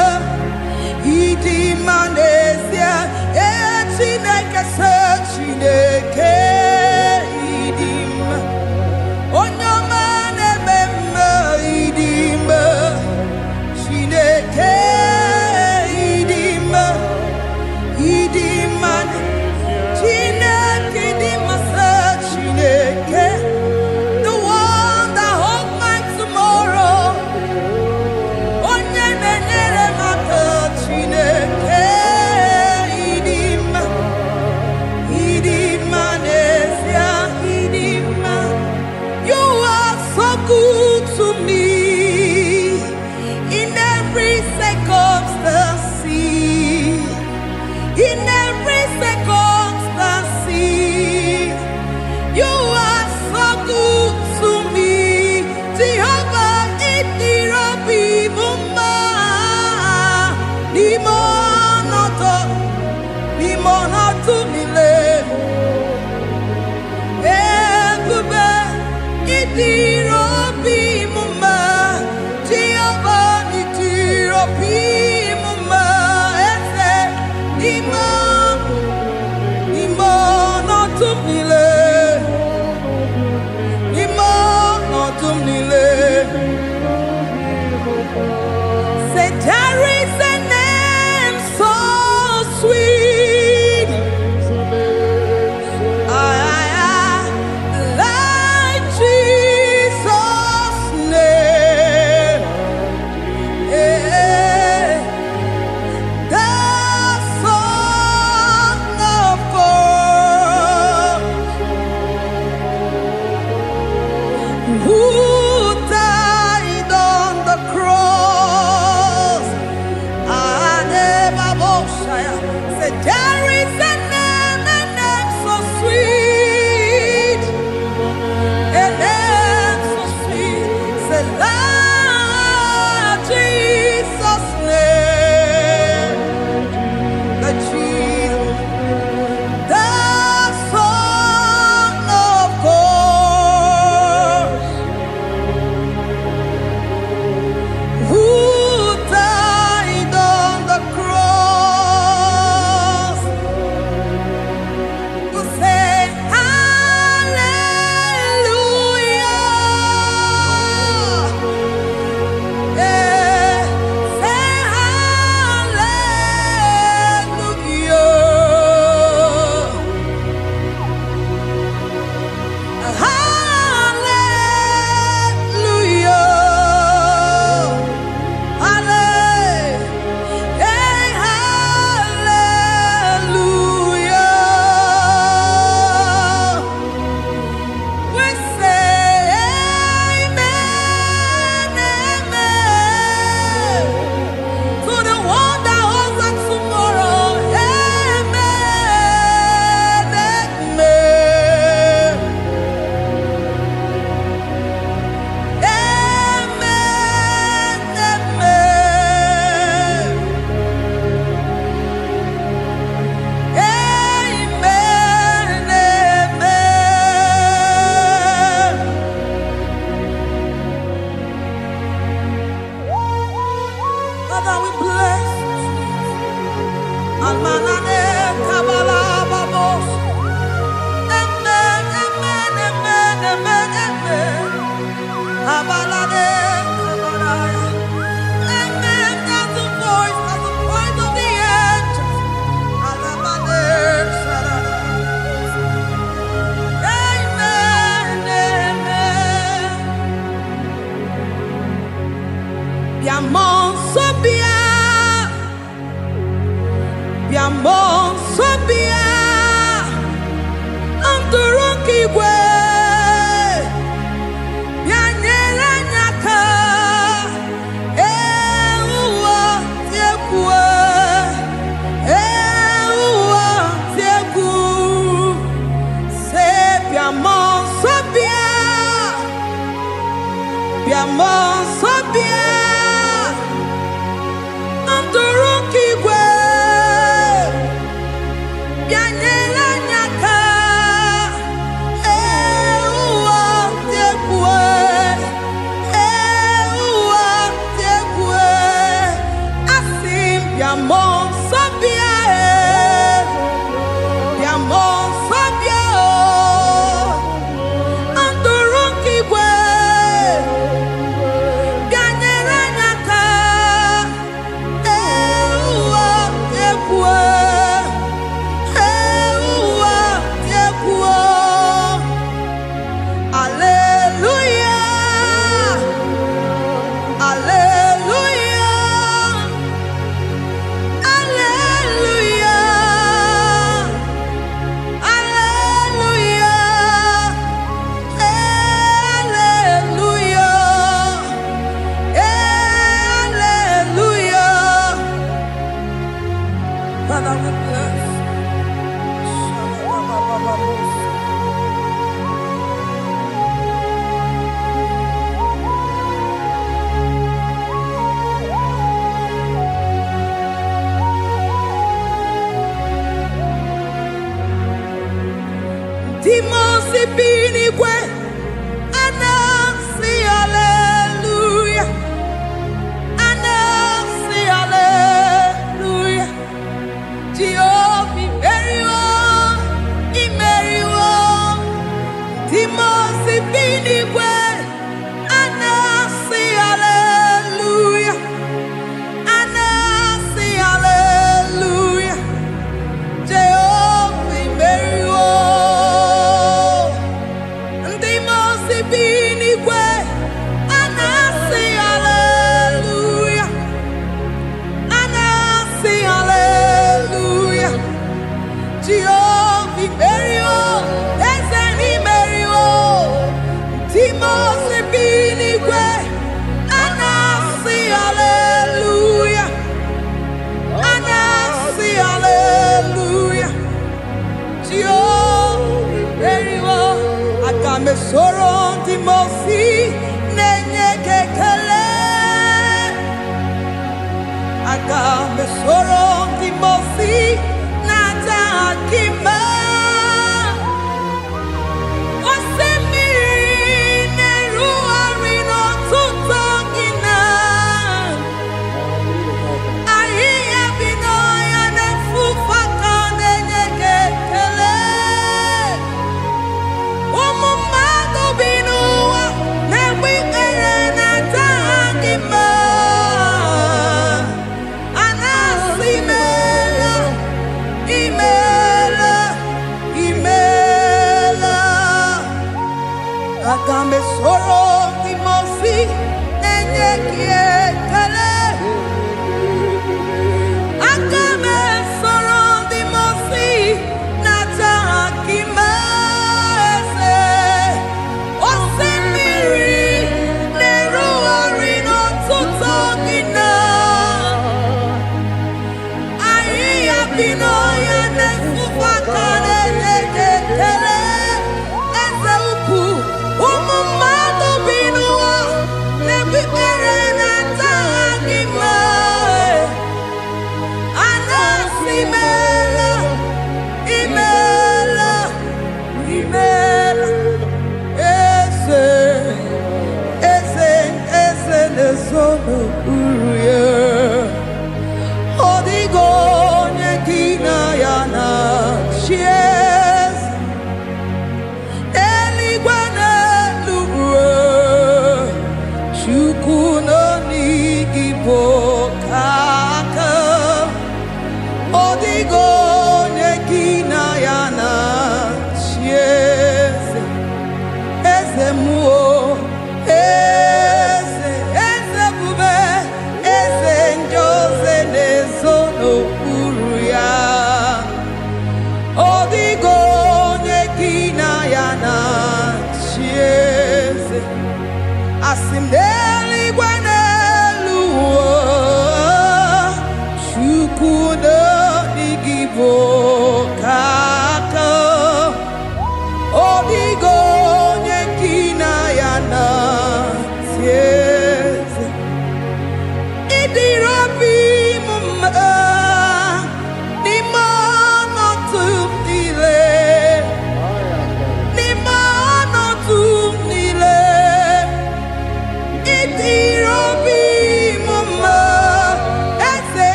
idima nesia, Chineke se Chineke idima, onyama nebema idima, Chineke idima, idima, Chineke idima se Chineke, the one that holds my tomorrow, onye nenyere maka Chineke idima, idima nesia idima. You are so good to me in every circumstance, in every circumstance. You are so good to me, Jehovah. Itirobi buma, limonoto mile, ebube. Itirobi muma, Jehovah. Itirobi muma, ese limonoto mile, limonoto mile. Say there is a name so sweet, like Jesus. Yeah.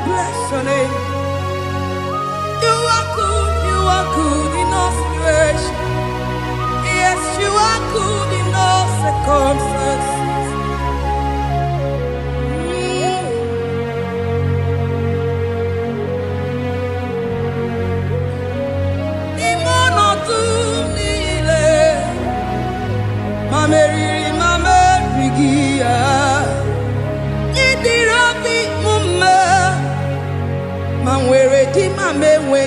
bless your name. You are good in all situations. Yes, you are good in all circumstances. Mame